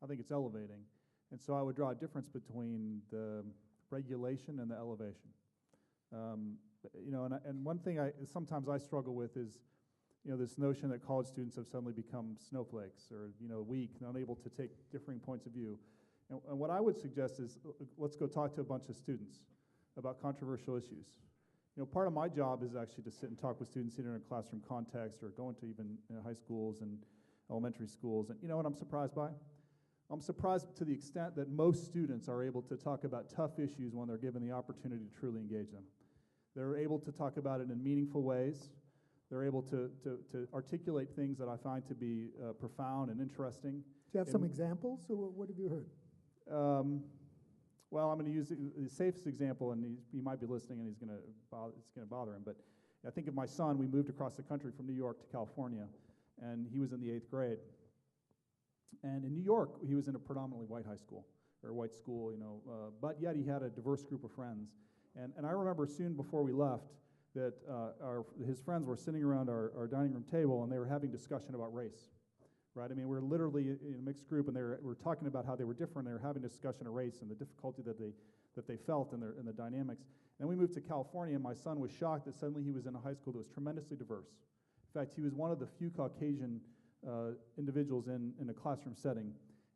I think it's elevating. And so I would draw a difference between the regulation and the elevation. And one thing sometimes I struggle with is, this notion that college students have suddenly become snowflakes or, weak and unable to take differing points of view. And what I would suggest is let's go talk to a bunch of students about controversial issues. Part of my job is actually to sit and talk with students either in a classroom context or going to even high schools and elementary schools. And you know what I'm surprised by? I'm surprised to the extent that most students are able to talk about tough issues when they're given the opportunity to truly engage them. They're able to talk about it in meaningful ways. They're able to articulate things that I find to be profound and interesting. Do you have some examples? So what have you heard? Well, I'm going to use the safest example, and he might be listening, and it's going to bother him. But I think of my son. We moved across the country from New York to California, and he was in the 8th grade. And in New York, he was in a predominantly white high school, or white school, but yet he had a diverse group of friends. And I remember soon before we left that his friends were sitting around our dining room table, and they were having discussion about race, right? I mean, we were literally in a mixed group, and we were talking about how they were different. They were having a discussion of race and the difficulty that they felt in the dynamics. And then we moved to California, and my son was shocked that suddenly he was in a high school that was tremendously diverse. In fact, he was one of the few Caucasian individuals in a classroom setting,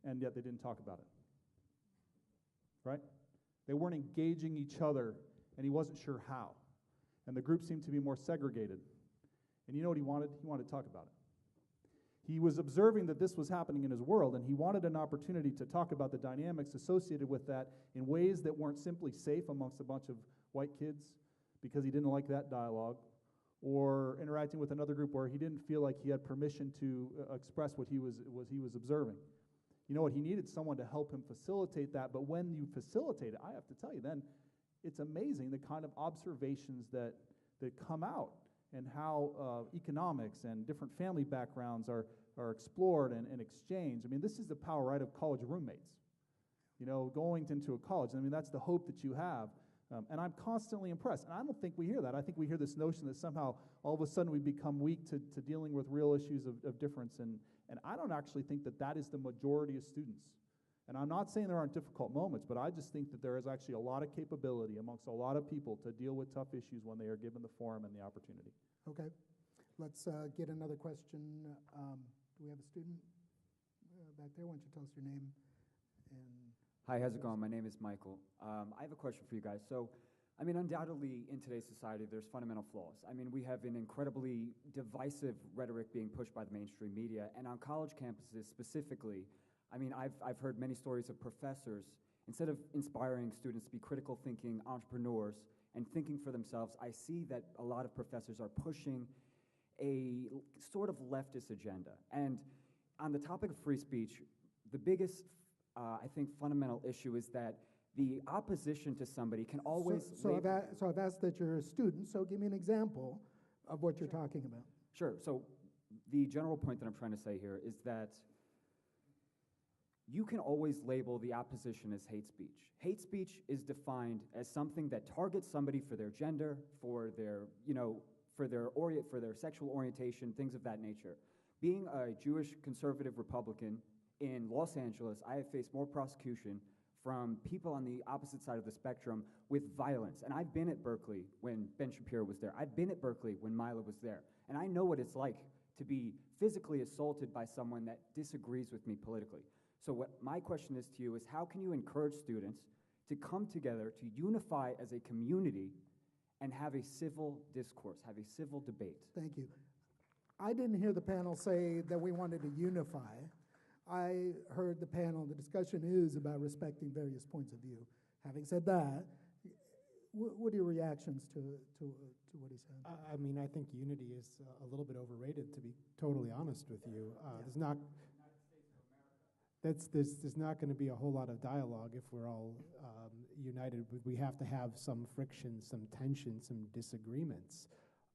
and yet they didn't talk about it, right? They weren't engaging each other, and he wasn't sure how. And the group seemed to be more segregated. And you know what he wanted? He wanted to talk about it. He was observing that this was happening in his world, and he wanted an opportunity to talk about the dynamics associated with that in ways that weren't simply safe amongst a bunch of white kids because he didn't like that dialogue, or interacting with another group where he didn't feel like he had permission to express what he was observing. You know what? He needed someone to help him facilitate that, but when you facilitate it, I have to tell you then, it's amazing the kind of observations that come out and how economics and different family backgrounds are explored and exchanged. I mean, this is the power, right, of college roommates. Going into a college. I mean, that's the hope that you have. And I'm constantly impressed. And I don't think we hear that. I think we hear this notion that somehow all of a sudden we become weak to dealing with real issues of difference. And I don't actually think that is the majority of students. And I'm not saying there aren't difficult moments, but I just think that there is actually a lot of capability amongst a lot of people to deal with tough issues when they are given the forum and the opportunity. Okay. Let's get another question. Do we have a student back there? Why don't you tell us your name? Hi, how's it going? My name is Michael. I have a question for you guys. So, I mean, undoubtedly in today's society, there's fundamental flaws. I mean, we have an incredibly divisive rhetoric being pushed by the mainstream media, and on college campuses specifically, I mean, I've heard many stories of professors, instead of inspiring students to be critical thinking entrepreneurs and thinking for themselves, I see that a lot of professors are pushing a sort of leftist agenda. And on the topic of free speech, the biggest I think, fundamental issue is that the opposition to somebody can always So I've asked that you're a student, so give me an example of what you're talking about. Sure. So the general point that I'm trying to say here is that you can always label the opposition as hate speech. Hate speech is defined as something that targets somebody for their gender, for their, for their sexual orientation, things of that nature. Being a Jewish conservative Republican in Los Angeles, I have faced more prosecution from people on the opposite side of the spectrum with violence. And I've been at Berkeley when Ben Shapiro was there. I've been at Berkeley when Mila was there. And I know what it's like to be physically assaulted by someone that disagrees with me politically. So what my question is to you is, how can you encourage students to come together, to unify as a community, and have a civil discourse, have a civil debate? Thank you. I didn't hear the panel say that we wanted to unify. I heard the panel, the discussion is about respecting various points of view. Having said that, what are your reactions to what he said? I mean, I think unity is a little bit overrated, to be totally honest with you. There's not going to be a whole lot of dialogue if we're all united. We have to have some friction, some tension, some disagreements.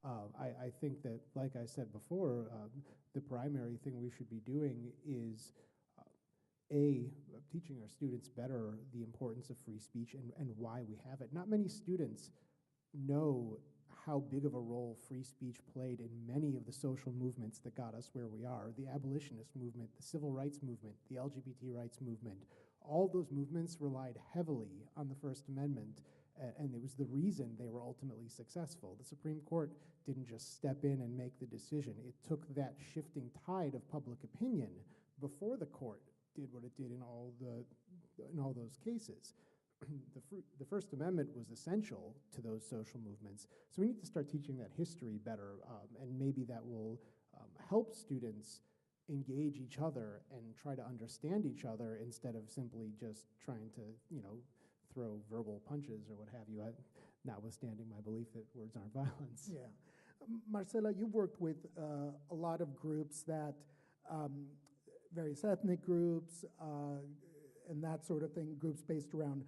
I think that, like I said before, the primary thing we should be doing is teaching our students better the importance of free speech and why we have it. Not many students know how big of a role free speech played in many of the social movements that got us where we are. The abolitionist movement, the civil rights movement, the LGBT rights movement, all those movements relied heavily on the First Amendment, and it was the reason they were ultimately successful. The Supreme Court didn't just step in and make the decision. It took that shifting tide of public opinion before the court did what it did in all those cases. The First Amendment was essential to those social movements. So we need to start teaching that history better, and maybe that will help students engage each other and try to understand each other instead of simply just trying to, throw verbal punches or what have you, notwithstanding my belief that words aren't violence. Yeah. Marcela, you've worked with a lot of groups that, various ethnic groups and that sort of thing, groups based around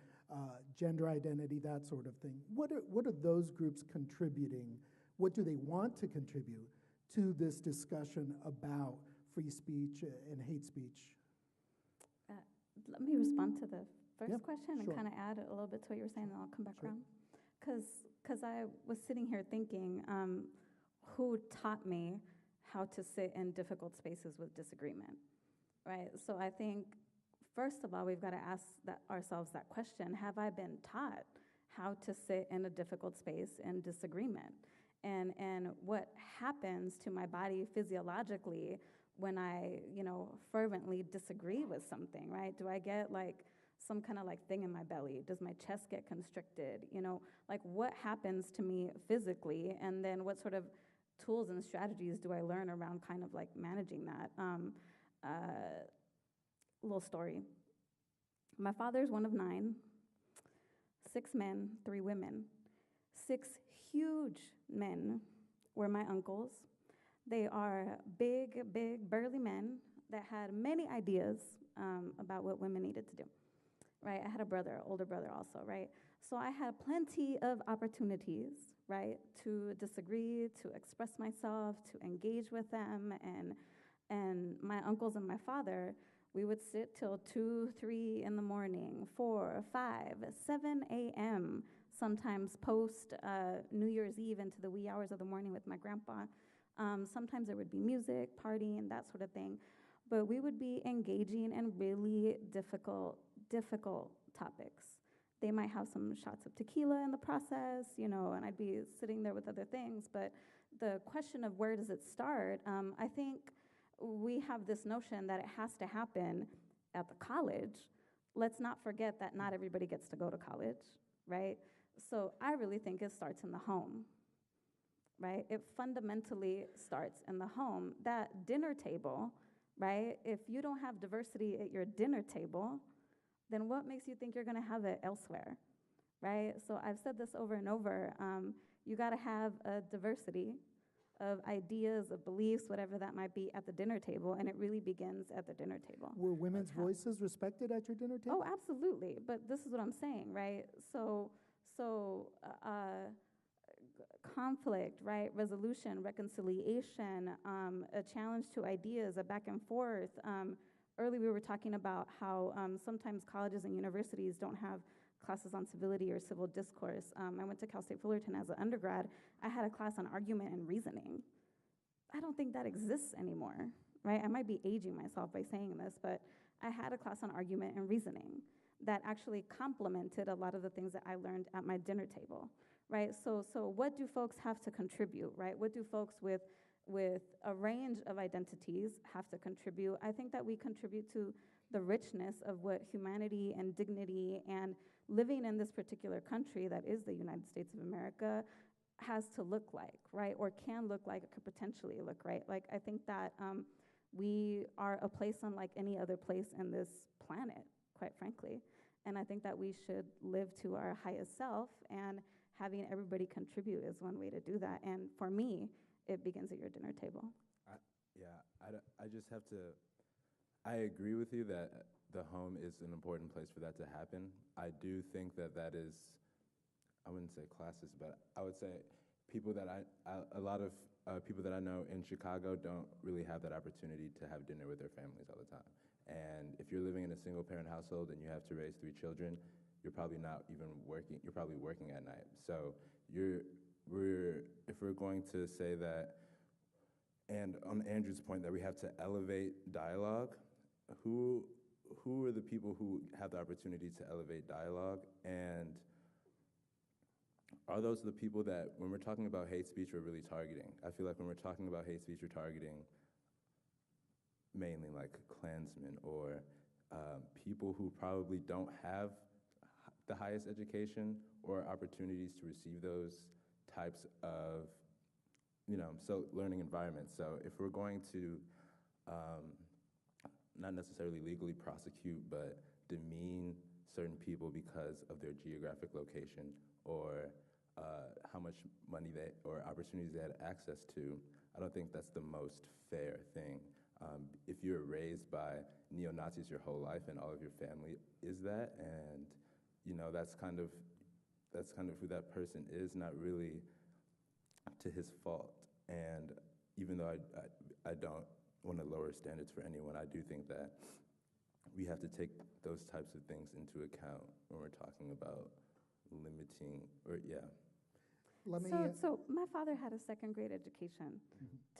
gender identity, that sort of thing. What are those groups contributing? What do they want to contribute to this discussion about free speech and hate speech? Let me respond to the first question and sure. kind of add a little bit to what you were saying, and I'll come back Sure. around. Because I was sitting here thinking, who taught me how to sit in difficult spaces with disagreement, right? So I think, first of all, we've got to ask ourselves that question: have I been taught how to sit in a difficult space in disagreement? And what happens to my body physiologically when I, fervently disagree with something, right? Do I get some kind of thing in my belly? Does my chest get constricted? What happens to me physically? And then what sort of tools and strategies do I learn around kind of managing that? Little story. My father's one of 9, 6 men, 3 women. 6 huge men were my uncles. They are big, burly men that had many ideas about what women needed to do, right? I had a brother, older brother also, right? So I had plenty of opportunities, right, to disagree, to express myself, to engage with them, and my uncles and my father, we would sit till 2, 3 in the morning, 4, 5, 7 a.m., sometimes post New Year's Eve into the wee hours of the morning with my grandpa. Sometimes there would be music, partying, that sort of thing. But we would be engaging in really difficult topics. They might have some shots of tequila in the process, and I'd be sitting there with other things. But the question of where does it start, I think we have this notion that it has to happen at the college. Let's not forget that not everybody gets to go to college, right? So I really think it starts in the home, right? It fundamentally starts in the home. That dinner table, right? If you don't have diversity at your dinner table, then what makes you think you're going to have it elsewhere, right? So I've said this over and over. You got to have a diversity of ideas, of beliefs, whatever that might be, at the dinner table, and it really begins at the dinner table. Were women's voices respected at your dinner table? Oh, absolutely. But this is what I'm saying, right? Conflict, right? Resolution, reconciliation, a challenge to ideas, a back and forth. Earlier we were talking about how sometimes colleges and universities don't have classes on civility or civil discourse. I went to Cal State Fullerton as an undergrad. I had a class on argument and reasoning. I don't think that exists anymore, right? I might be aging myself by saying this, but I had a class on argument and reasoning that actually complemented a lot of the things that I learned at my dinner table, right? So what do folks have to contribute, right? What do folks with a range of identities have to contribute? I think that we contribute to the richness of what humanity and dignity and living in this particular country that is the United States of America has to look like, right? Or can look like, it could potentially look, right? Like, I think that we are a place unlike any other place in this planet, quite frankly. And I think that we should live to our highest self, and having everybody contribute is one way to do that. And for me, it begins at your dinner table. I just have to, I agree with you that the home is an important place for that to happen. I do think that that is, I wouldn't say classist, but I would say people that a lot of people that I know in Chicago don't really have that opportunity to have dinner with their families all the time. And if you're living in a single parent household and you have to raise 3 children, you're probably not even working, you're probably working at night. So if we're going to say that, and on Andrew's point that we have to elevate dialogue, who are the people who have the opportunity to elevate dialogue? And are those the people that, when we're talking about hate speech, we're really targeting? I feel like when we're talking about hate speech, we're targeting mainly like Klansmen or people who probably don't have the highest education or opportunities to receive those types of, so learning environments. So if we're going to not necessarily legally prosecute, but demean certain people because of their geographic location or how much money or opportunities they had access to, I don't think that's the most fair thing. If you're raised by neo-Nazis your whole life and all of your family is that, and that's kind of who that person is, not really to his fault. And even though I don't want to lower standards for anyone, I do think that we have to take those types of things into account when we're talking about limiting, or So my father had a second-grade education.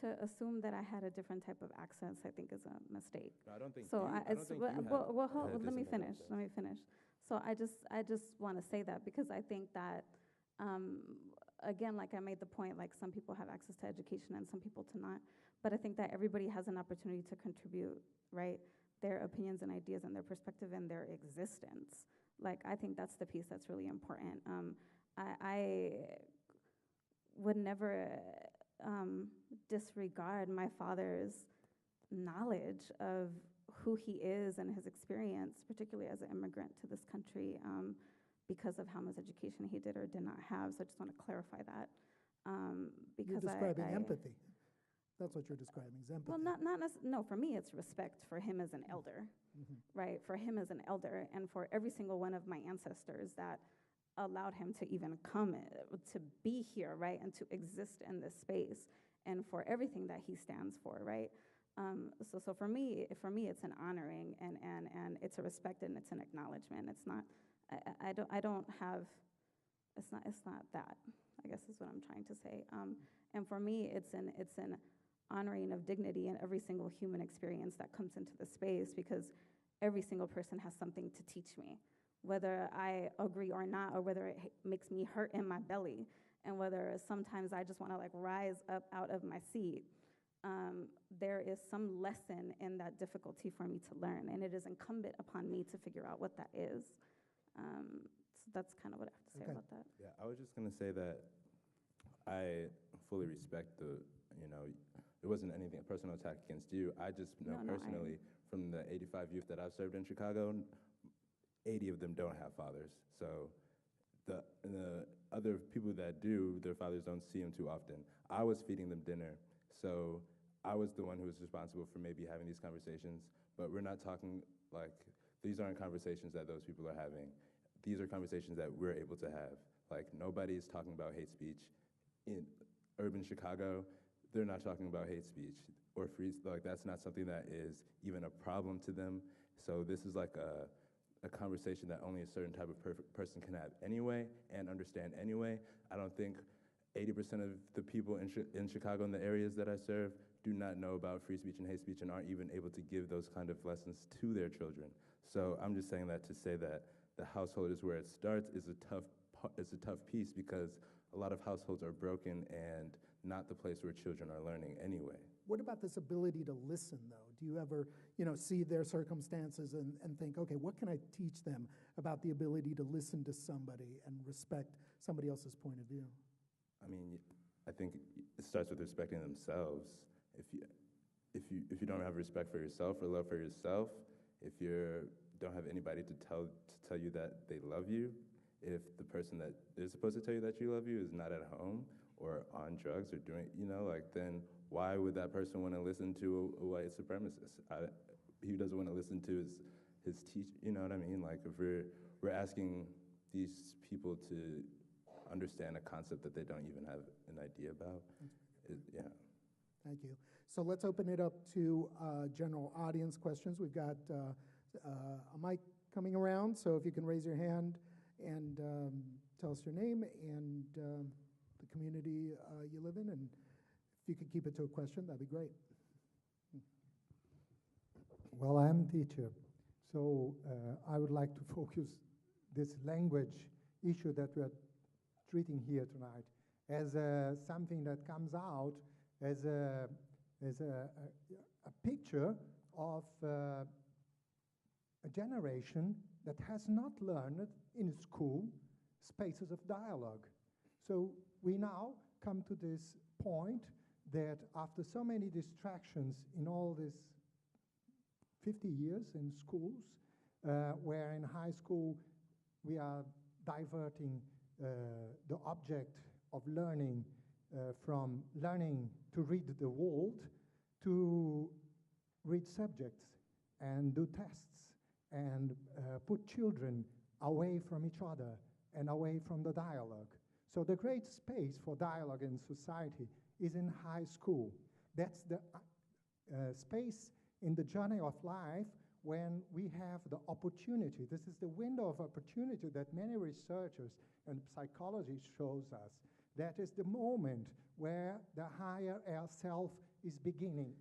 To assume that I had a different type of access, I think, is a mistake. No, I don't think so. Let me finish. access. Let me finish. So I just want to say that because I think that, again, like I made the point, like some people have access to education and some people to not. But I think that everybody has an opportunity to contribute, right? Their opinions and ideas and their perspective and their existence. Like, I think that's the piece that's really important. I would never disregard my father's knowledge of who he is and his experience, particularly as an immigrant to this country, because of how much education he did or did not have. So I just want to clarify that. Because you're describing empathy. That's what you're describing, is empathy. Well, no, for me it's respect for him as an elder, right? For him as an elder, and for every single one of my ancestors that allowed him to even come, to be here, right? And to exist in this space, and for everything that he stands for, right? So for me, it's an honoring, and it's a respect, and it's an acknowledgement. It's not, I don't have, it's not that, I guess is what I'm trying to say. And for me, it's an honoring of dignity in every single human experience that comes into the space, because every single person has something to teach me, whether I agree or not, or whether it makes me hurt in my belly, and whether sometimes I just want to like rise up out of my seat. There is some lesson in that difficulty for me to learn, and it is incumbent upon me to figure out what that is. So that's kind of what I have to say about that. Yeah, I was just going to say that I fully respect it wasn't anything, a personal attack against you. I just know personally from the 85 youth that I've served in Chicago, 80 of them don't have fathers. So the other people that do, their fathers don't see them too often. I was feeding them dinner, so I was the one who was responsible for maybe having these conversations, but we're not talking like, these aren't conversations that those people are having. These are conversations that we're able to have. Like, nobody's talking about hate speech. In urban Chicago, they're not talking about hate speech or free, like that's not something that is even a problem to them. So this is like a conversation that only a certain type of person can have anyway and understand anyway. I don't think 80% of the people in Chicago and the areas that I serve do not know about free speech and hate speech and aren't even able to give those kind of lessons to their children. So I'm just saying that to say that the household is where it starts is a tough piece, because a lot of households are broken and not the place where children are learning anyway. What about this ability to listen, though? Do you ever, see their circumstances and think, okay, what can I teach them about the ability to listen to somebody and respect somebody else's point of view? I mean, I think it starts with respecting themselves. If you don't have respect for yourself or love for yourself, if you don't have anybody to tell you that they love you, if the person that is supposed to tell you that you love you is not at home or on drugs or doing, then why would that person want to listen to a white supremacist? He doesn't want to listen to his teach. You know what I mean? Like, if we're asking these people to understand a concept that they don't even have an idea about, yeah. Thank you. So let's open it up to general audience questions. We've got a mic coming around, so if you can raise your hand and tell us your name and the community you live in, and if you could keep it to a question, that'd be great. Well, I'm a teacher, so I would like to focus this language issue that we are treating here tonight as something that comes out as a picture of a generation that has not learned in school spaces of dialogue. So we now come to this point that after so many distractions in all this 50 years in schools, where in high school we are diverting the object of learning from learning to read the world to read subjects and do tests and put children away from each other and away from the dialogue. So the great space for dialogue in society is in high school. That's the space in the journey of life when we have the opportunity. This is the window of opportunity that many researchers and psychology shows us. That is the moment where the higher self is beginning,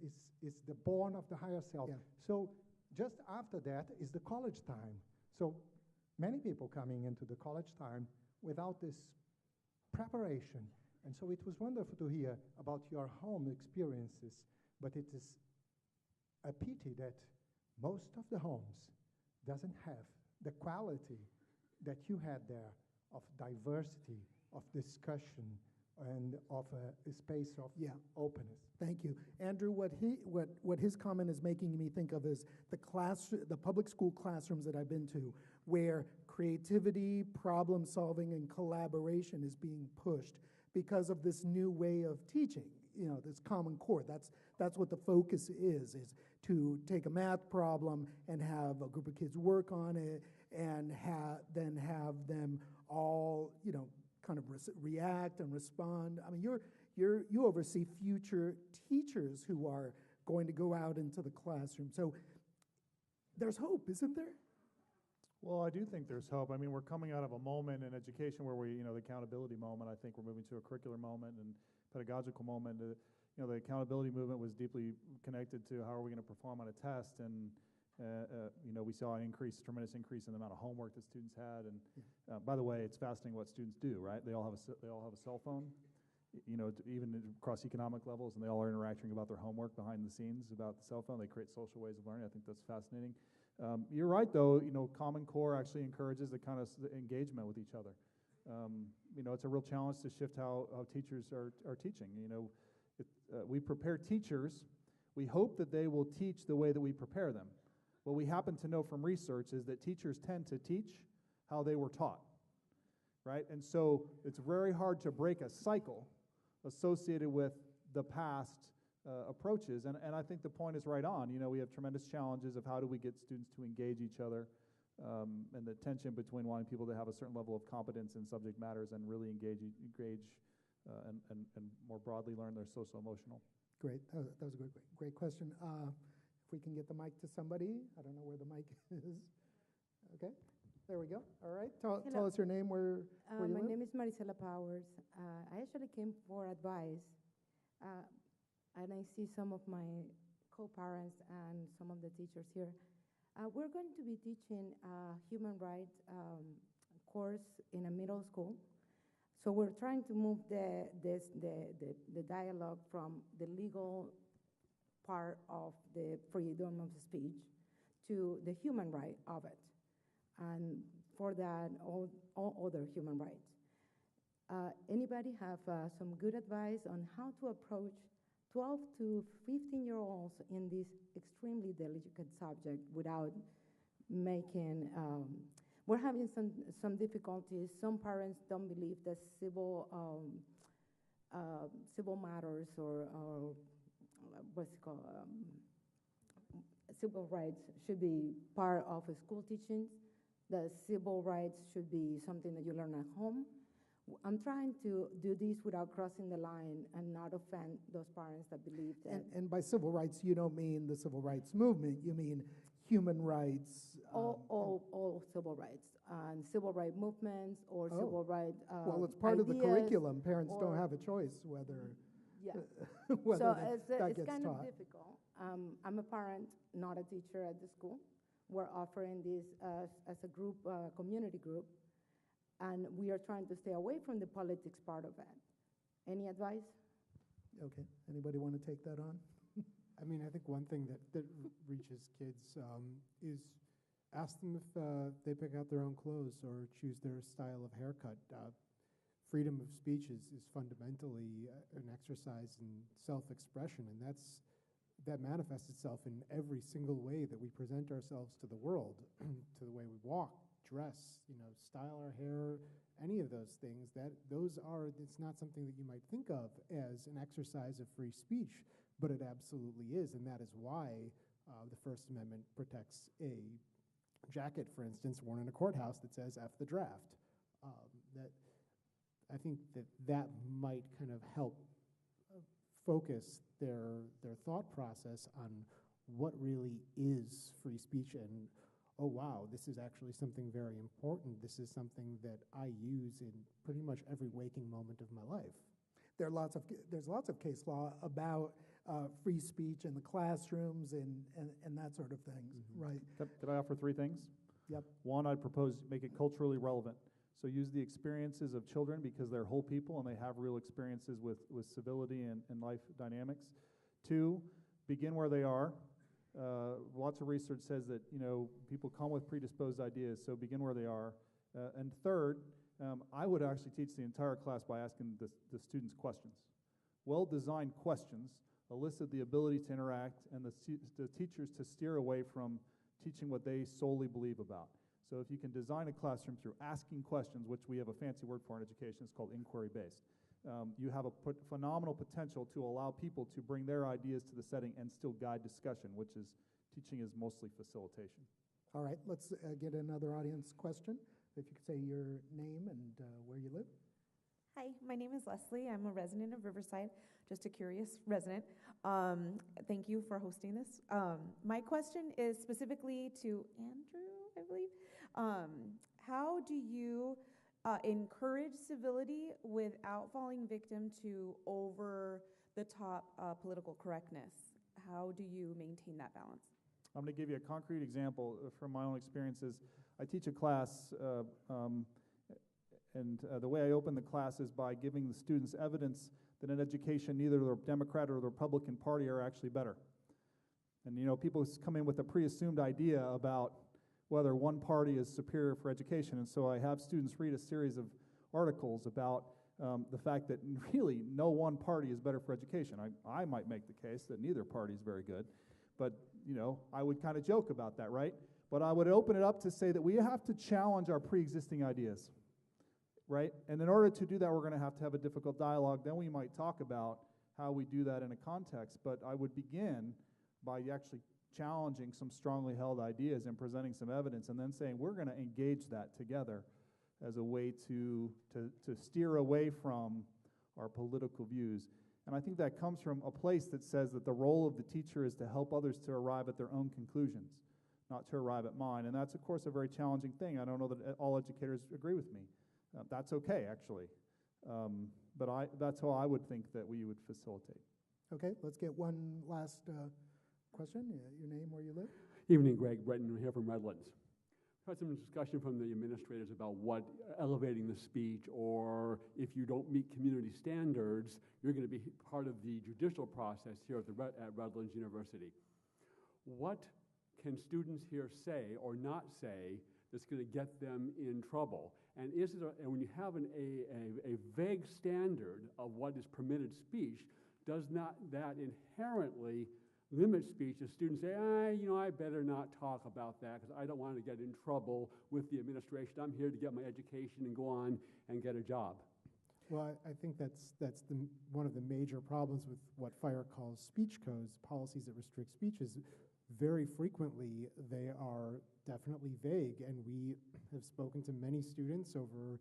is the born of the higher self. Yeah. So just after that is the college time. So many people coming into the college time without this preparation. And so it was wonderful to hear about your home experiences, but it is a pity that most of the homes doesn't have the quality that you had there of diversity, of discussion, and of a space of openness. Thank you. Andrew, what his comment is making me think of is the public school classrooms that I've been to, where creativity, problem solving, and collaboration is being pushed because of this new way of teaching, this Common Core. That's what the focus is to take a math problem and have a group of kids work on it and then have them all, kind of react and respond. I mean, you oversee future teachers who are going to go out into the classroom. So there's hope, isn't there? Well, I do think there's hope. I mean, we're coming out of a moment in education where the accountability moment, I think we're moving to a curricular moment and pedagogical moment. The accountability movement was deeply connected to how are we going to perform on a test, and we saw tremendous increase in the amount of homework that students had. And by the way, it's fascinating what students do, right? They all have a cell phone, even across economic levels, and they all are interacting about their homework behind the scenes about the cell phone. They create social ways of learning. I think that's fascinating. You're right, though. Common Core actually encourages the kind of engagement with each other. It's a real challenge to shift how teachers are teaching. We prepare teachers. We hope that they will teach the way that we prepare them. What we happen to know from research is that teachers tend to teach how they were taught. right? And so it's very hard to break a cycle associated with the past approaches. And I think the point is right on. You know, we have tremendous challenges of how do we get students to engage each other, and the tension between wanting people to have a certain level of competence in subject matters and really engage and more broadly learn their social-emotional. Great. That was a great question. If we can get the mic to somebody. I don't know where the mic is. Okay. There we go. All right. Tell us your name, where you My live. name is Maricela Powers. I actually came for advice, and I see some of my co-parents and some of the teachers here. We're going to be teaching a human rights course in a middle school. So we're trying to move the dialogue from the legal part of the freedom of speech to the human right of it. And for that, all other human rights. Anybody have some good advice on how to approach 12 to 15-year-olds in this extremely delicate subject without making, we're having some difficulties. Some parents don't believe that civil matters or what's it called, civil rights should be part of school teachings, that civil rights should be something that you learn at home. I'm trying to do this without crossing the line and not offend those parents that believe that. And by civil rights, you don't mean the civil rights movement. You mean human rights. All civil rights and civil rights movements or civil rights. Well, it's part of the curriculum. Parents don't have a choice whether. Yeah. whether so that it's gets kind taught. of difficult. I'm a parent, not a teacher at the school. We're offering this as a group, community group. And we are trying to stay away from the politics part of it. Any advice? Okay. Anybody want to take that on? I mean, I think one thing that reaches kids is ask them if they pick out their own clothes or choose their style of haircut. Freedom of speech is fundamentally an exercise in self-expression, and that manifests itself in every single way that we present ourselves to the world, to the way we walk, dress, style our hair, any of those things. It's not something that you might think of as an exercise of free speech, but it absolutely is, and that is why the First Amendment protects a jacket, for instance, worn in a courthouse that says "F the draft." I think that might kind of help focus their thought process on what really is free speech and, oh, wow, this is actually something very important. This is something that I use in pretty much every waking moment of my life. There's lots of case law about free speech in the classrooms and that sort of things, right? Could I offer three things? Yep. One, I'd propose make it culturally relevant. So use the experiences of children because they're whole people and they have real experiences with civility and life dynamics. Two, begin where they are. Lots of research says that people come with predisposed ideas, so begin where they are. And third, I would actually teach the entire class by asking the students questions. Well-designed questions elicit the ability to interact and the teachers to steer away from teaching what they solely believe about. So if you can design a classroom through asking questions, which we have a fancy word for in education, it's called inquiry-based, you have a phenomenal potential to allow people to bring their ideas to the setting and still guide discussion, which is teaching is mostly facilitation. All right, let's get another audience question. If you could say your name and where you live. Hi, my name is Leslie. I'm a resident of Riverside, just a curious resident. Thank you for hosting this. My question is specifically to Andrew, I believe. How do you encourage civility without falling victim to over-the-top political correctness? How do you maintain that balance? I'm going to give you a concrete example from my own experiences. I teach a class, and the way I open the class is by giving the students evidence that in education, neither the Democrat or the Republican Party are actually better. And people come in with a pre-assumed idea about whether one party is superior for education. And so I have students read a series of articles about the fact that really no one party is better for education. I might make the case that neither party is very good, but I would kind of joke about that, right? But I would open it up to say that we have to challenge our pre-existing ideas. right? And in order to do that, we're going to have a difficult dialogue. Then we might talk about how we do that in a context. But I would begin by actually challenging some strongly held ideas and presenting some evidence, and then saying we're going to engage that together as a way to steer away from our political views. And I think that comes from a place that says that the role of the teacher is to help others to arrive at their own conclusions, not to arrive at mine. And that's, of course, a very challenging thing. I don't know that all educators agree with me. That's okay, actually. But that's how I would think that we would facilitate. Okay, let's get one last question. Your name, where you live? Evening, Greg Breton here from Redlands. Had some discussion from the administrators about what elevating the speech, or if you don't meet community standards, you're going to be part of the judicial process here at Redlands University. What can students here say or not say that's going to get them in trouble? And and when you have a vague standard of what is permitted speech, does not that inherently limit speech as students say, I better not talk about that because I don't want to get in trouble with the administration. I'm here to get my education and go on and get a job. Well, I think that's one of the major problems with what FIRE calls speech codes, policies that restrict speech, is very frequently they are definitely vague. And we have spoken to many students over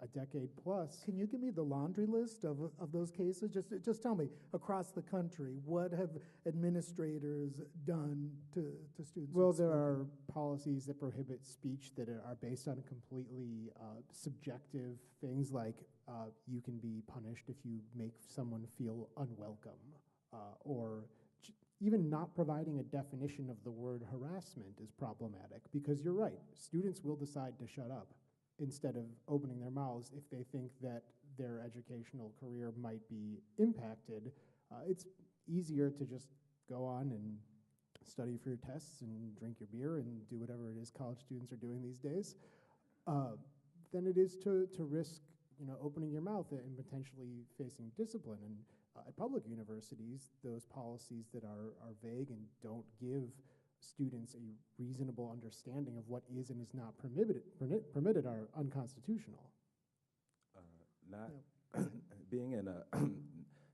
a decade plus. Can you give me the laundry list of those cases? Just tell me, across the country, what have administrators done to students? Well, there are policies that prohibit speech that are based on completely subjective things, like you can be punished if you make someone feel unwelcome, or even not providing a definition of the word harassment is problematic, because you're right, students will decide to shut up instead of opening their mouths if they think that their educational career might be impacted. It's easier to just go on and study for your tests and drink your beer and do whatever it is college students are doing these days, than it is to risk opening your mouth and potentially facing discipline. And at public universities, those policies that are vague and don't give students a reasonable understanding of what is and is not permitted are unconstitutional. Being in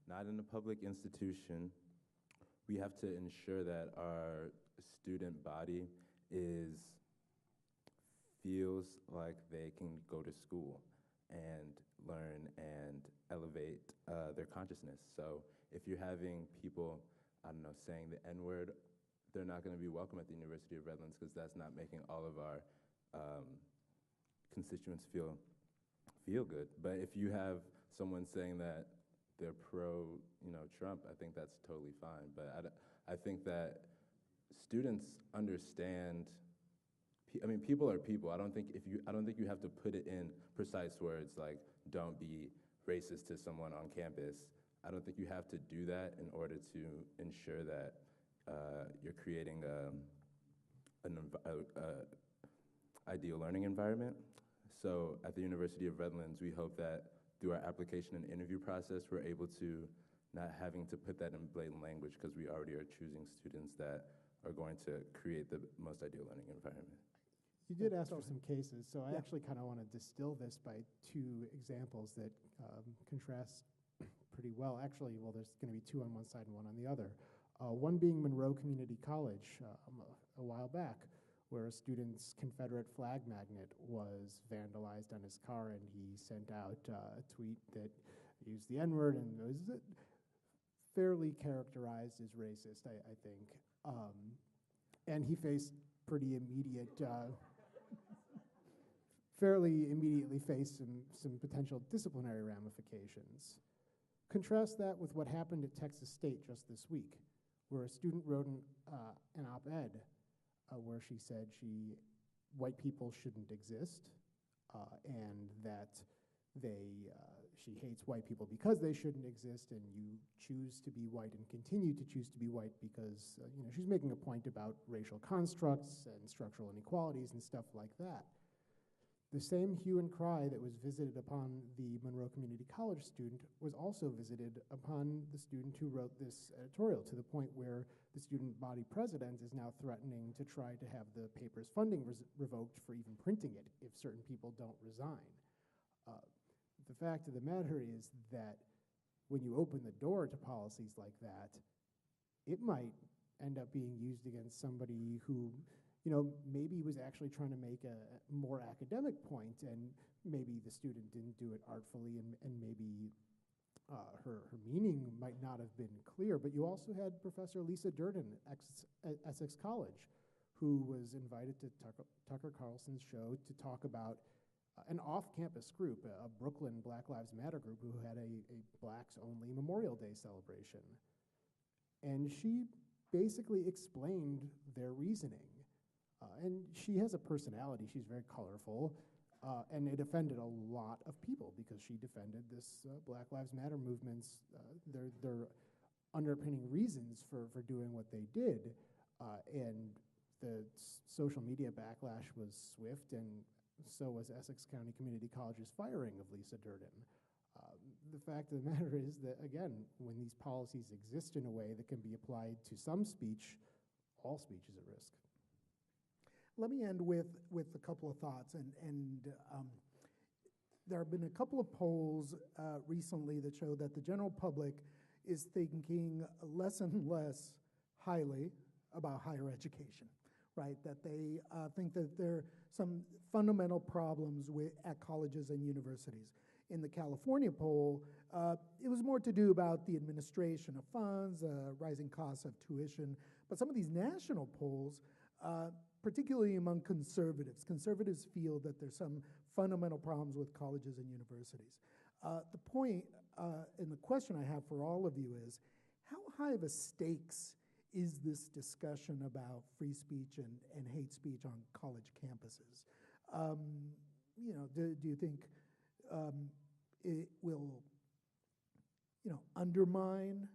not in a public institution, we have to ensure that our student body feels like they can go to school and learn and elevate their consciousness. So if you're having people, saying the N-word, they're not going to be welcome at the University of Redlands because that's not making all of our constituents feel good. But if you have someone saying that they're pro, Trump, I think that's totally fine. But I think that students understand. People are people. I don't think you have to put it in precise words like "don't be racist to someone on campus." I don't think you have to do that in order to ensure that you're creating an ideal learning environment. So at the University of Redlands, we hope that through our application and interview process, we're able to not having to put that in blatant language, because we already are choosing students that are going to create the most ideal learning environment. You did ask for some cases, so I actually kind of want to distill this by two examples that contrast pretty well. Actually, there's going to be two on one side and one on the other. One being Monroe Community College a while back, where a student's Confederate flag magnet was vandalized on his car, and he sent out a tweet that used the N-word and was fairly characterized as racist, I think. And he faced pretty immediate, fairly immediately faced some potential disciplinary ramifications. Contrast that with what happened at Texas State just this week, where a student wrote an op-ed where she said white people shouldn't exist, and that she hates white people because they shouldn't exist, and you choose to be white and continue to choose to be white because she's making a point about racial constructs and structural inequalities and stuff like that. The same hue and cry that was visited upon the Monroe Community College student was also visited upon the student who wrote this editorial, to the point where the student body president is now threatening to try to have the paper's funding revoked for even printing it if certain people don't resign. The fact of the matter is that when you open the door to policies like that, it might end up being used against somebody who, maybe was actually trying to make a more academic point, and maybe the student didn't do it artfully, and maybe her meaning might not have been clear. But you also had Professor Lisa Durden at Essex College, who was invited to Tucker Carlson's show to talk about an off-campus group, a Brooklyn Black Lives Matter group, who had a blacks-only Memorial Day celebration. And she basically explained their reasoning. And she has a personality. She's very colorful. And it offended a lot of people because she defended this Black Lives Matter movement's, their underpinning reasons for doing what they did. And the social media backlash was swift, and so was Essex County Community College's firing of Lisa Durden. The fact of the matter is that, again, when these policies exist in a way that can be applied to some speech, all speech is at risk. Let me end with a couple of thoughts. And there have been a couple of polls recently that show that the general public is thinking less and less highly about higher education, right? That they think that there are some fundamental problems at colleges and universities. In the California poll, it was more to do about the administration of funds, rising costs of tuition. But some of these national polls, particularly among conservatives feel that there's some fundamental problems with colleges and universities. The point and the question I have for all of you is, how high of a stakes is this discussion about free speech and hate speech on college campuses? Do you think it will, undermine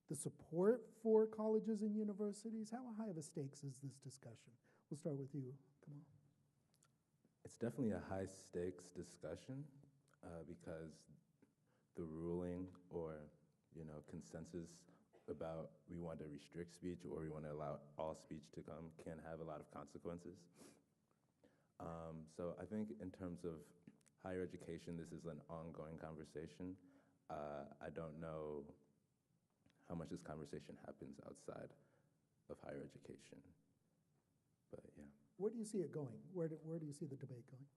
the support for colleges and universities? How high of a stakes is this discussion? We'll start with you. Come on. It's definitely a high stakes discussion because the ruling or consensus about we want to restrict speech or we want to allow all speech to come can have a lot of consequences. So I think in terms of higher education, this is an ongoing conversation. I don't know how much this conversation happens outside of higher education, but yeah. Where do you see it going? Where do you see the debate going?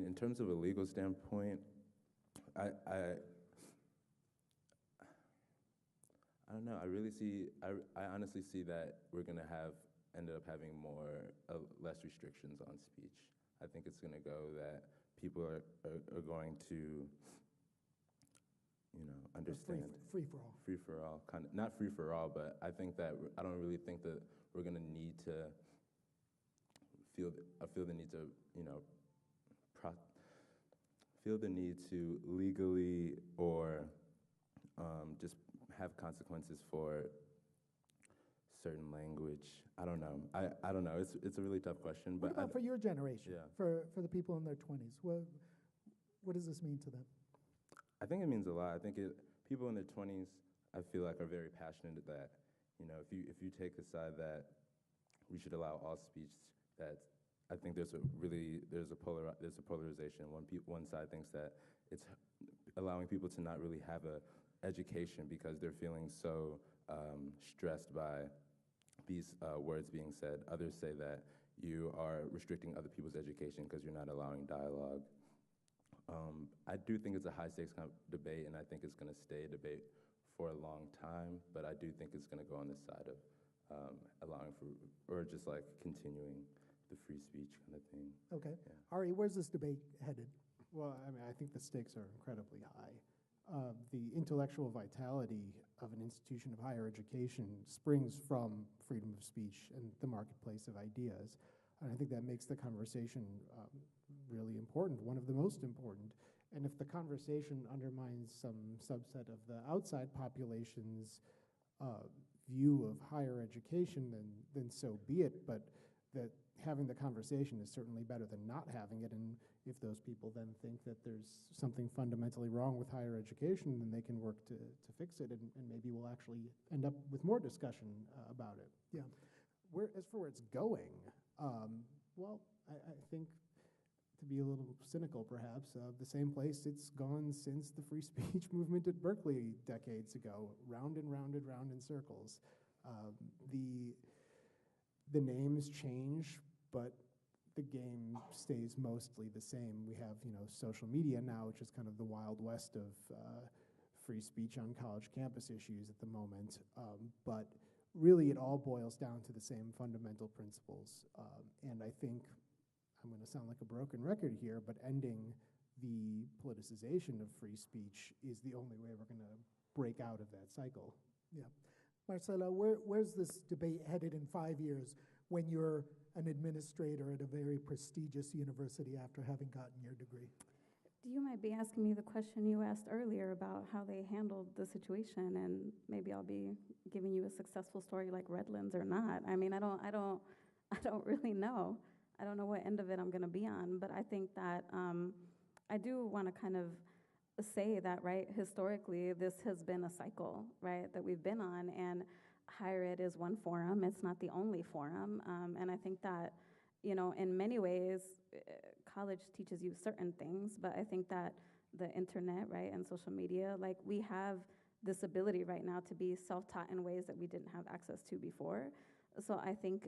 In terms of a legal standpoint, I don't know. I honestly see that we're going to end up having less restrictions on speech. I think it's going to go that people are going to, understand. Free for all. Free for all. Not free for all, but I don't really think that we're going to need to feel the need to legally or just have consequences for certain language. I don't know. I don't know. It's a really tough question. What about for your generation? Yeah. For the people in their 20s, what does this mean to them? I think it means a lot. I think people in their 20s, I feel like, are very passionate that, if you take the side that we should allow all speech, I think there's a polarization. One side thinks that it's allowing people to not really have a education because they're feeling so stressed by these words being said. Others say that you are restricting other people's education because you're not allowing dialogue. I do think it's a high-stakes debate, and I think it's going to stay a debate for a long time, but I do think it's going to go on the side of allowing for, or just like continuing the free speech kind of thing. Okay. Yeah. Ari, where's this debate headed? Well, I think the stakes are incredibly high. The intellectual vitality of an institution of higher education springs from freedom of speech and the marketplace of ideas. And I think that makes the conversation really important, one of the most important. And if the conversation undermines some subset of the outside population's view of higher education, then so be it. But that having the conversation is certainly better than not having it. And if those people then think that there's something fundamentally wrong with higher education, then they can work to fix it, and maybe we'll actually end up with more discussion about it. Yeah. As for where it's going, well, I think be a little cynical perhaps, the same place it's gone since the free speech movement at Berkeley decades ago, round and round and round in circles. The names change, but the game stays mostly the same. We have, social media now, which is kind of the Wild West of free speech on college campus issues at the moment. But really, it all boils down to the same fundamental principles. And I think I'm going to sound like a broken record here, but ending the politicization of free speech is the only way we're going to break out of that cycle. Yeah. Marcela, where's this debate headed in 5 years when you're an administrator at a very prestigious university after having gotten your degree? You might be asking me the question you asked earlier about how they handled the situation, and maybe I'll be giving you a successful story like Redlands or not. I mean, I don't really know. I don't know what end of it I'm going to be on, but I think that I do want to kind of say that, right, historically, this has been a cycle, right, that we've been on, and higher ed is one forum. It's not the only forum, and I think that, in many ways, college teaches you certain things, but I think that the internet, right, and social media, like, we have this ability right now to be self-taught in ways that we didn't have access to before. So I think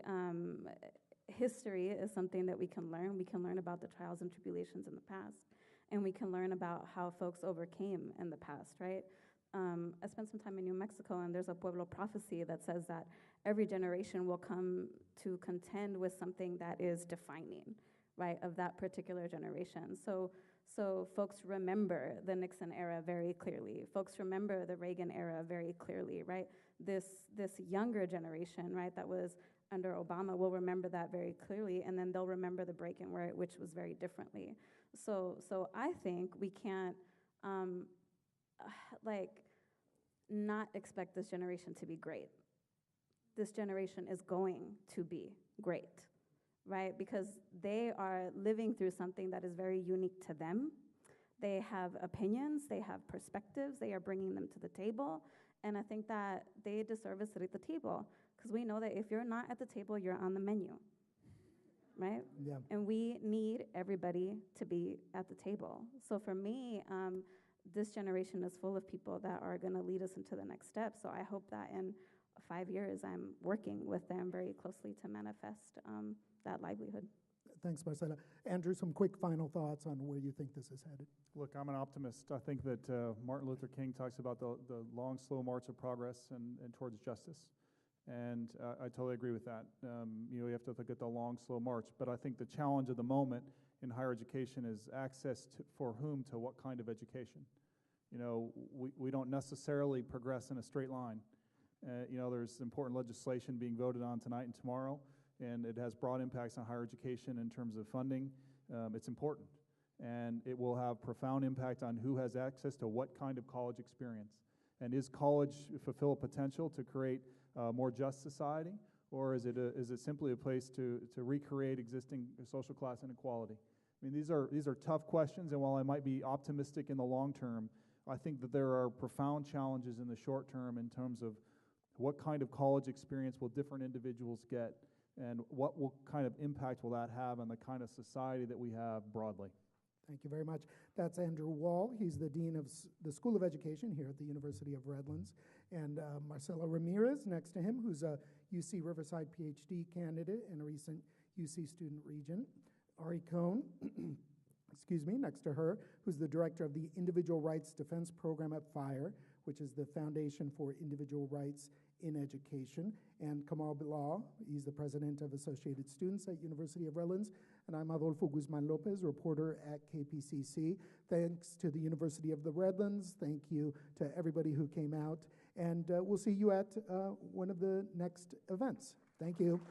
history is something that we can learn. We can learn about the trials and tribulations in the past, and we can learn about how folks overcame in the past, right? I spent some time in New Mexico, and there's a Pueblo prophecy that says that every generation will come to contend with something that is defining, right, of that particular generation. So folks remember the Nixon era very clearly. Folks remember the Reagan era very clearly, right? This younger generation, right, that was under Obama will remember that very clearly, and then they'll remember the break-in, which was very differently. So I think we can't not expect this generation to be great. This generation is going to be great, right? Because they are living through something that is very unique to them. They have opinions, they have perspectives, they are bringing them to the table, and I think that they deserve a seat at the table, because we know that if you're not at the table, you're on the menu, right? Yeah. And we need everybody to be at the table. So for me, this generation is full of people that are going to lead us into the next step. So I hope that in 5 years, I'm working with them very closely to manifest that livelihood. Thanks, Marcela. Andrew, some quick final thoughts on where you think this is headed. Look, I'm an optimist. I think that Martin Luther King talks about the long, slow march of progress and towards justice. And I totally agree with that. You have to look at the long, slow march. But I think the challenge of the moment in higher education is access for whom to what kind of education. We don't necessarily progress in a straight line. There's important legislation being voted on tonight and tomorrow, and it has broad impacts on higher education in terms of funding. It's important, and it will have profound impact on who has access to what kind of college experience. And is college fulfill a potential to create a more just society, or is it simply a place to recreate existing social class inequality? I mean, these are tough questions, and while I might be optimistic in the long term, I think that there are profound challenges in the short term in terms of what kind of college experience will different individuals get, and what kind of impact will that have on the kind of society that we have broadly. Thank you very much. That's Andrew Wall. He's the Dean of the School of Education here at the University of Redlands. And Marcela Ramirez next to him, who's a UC Riverside PhD candidate and a recent UC student regent. Ari Cohn, next to her, who's the director of the Individual Rights Defense Program at FIRE, which is the Foundation for Individual Rights in Education. And Kamal Bilal, he's the president of Associated Students at University of Redlands. And I'm Adolfo Guzman-Lopez, reporter at KPCC. Thanks to the University of the Redlands. Thank you to everybody who came out. And we'll see you at one of the next events. Thank you.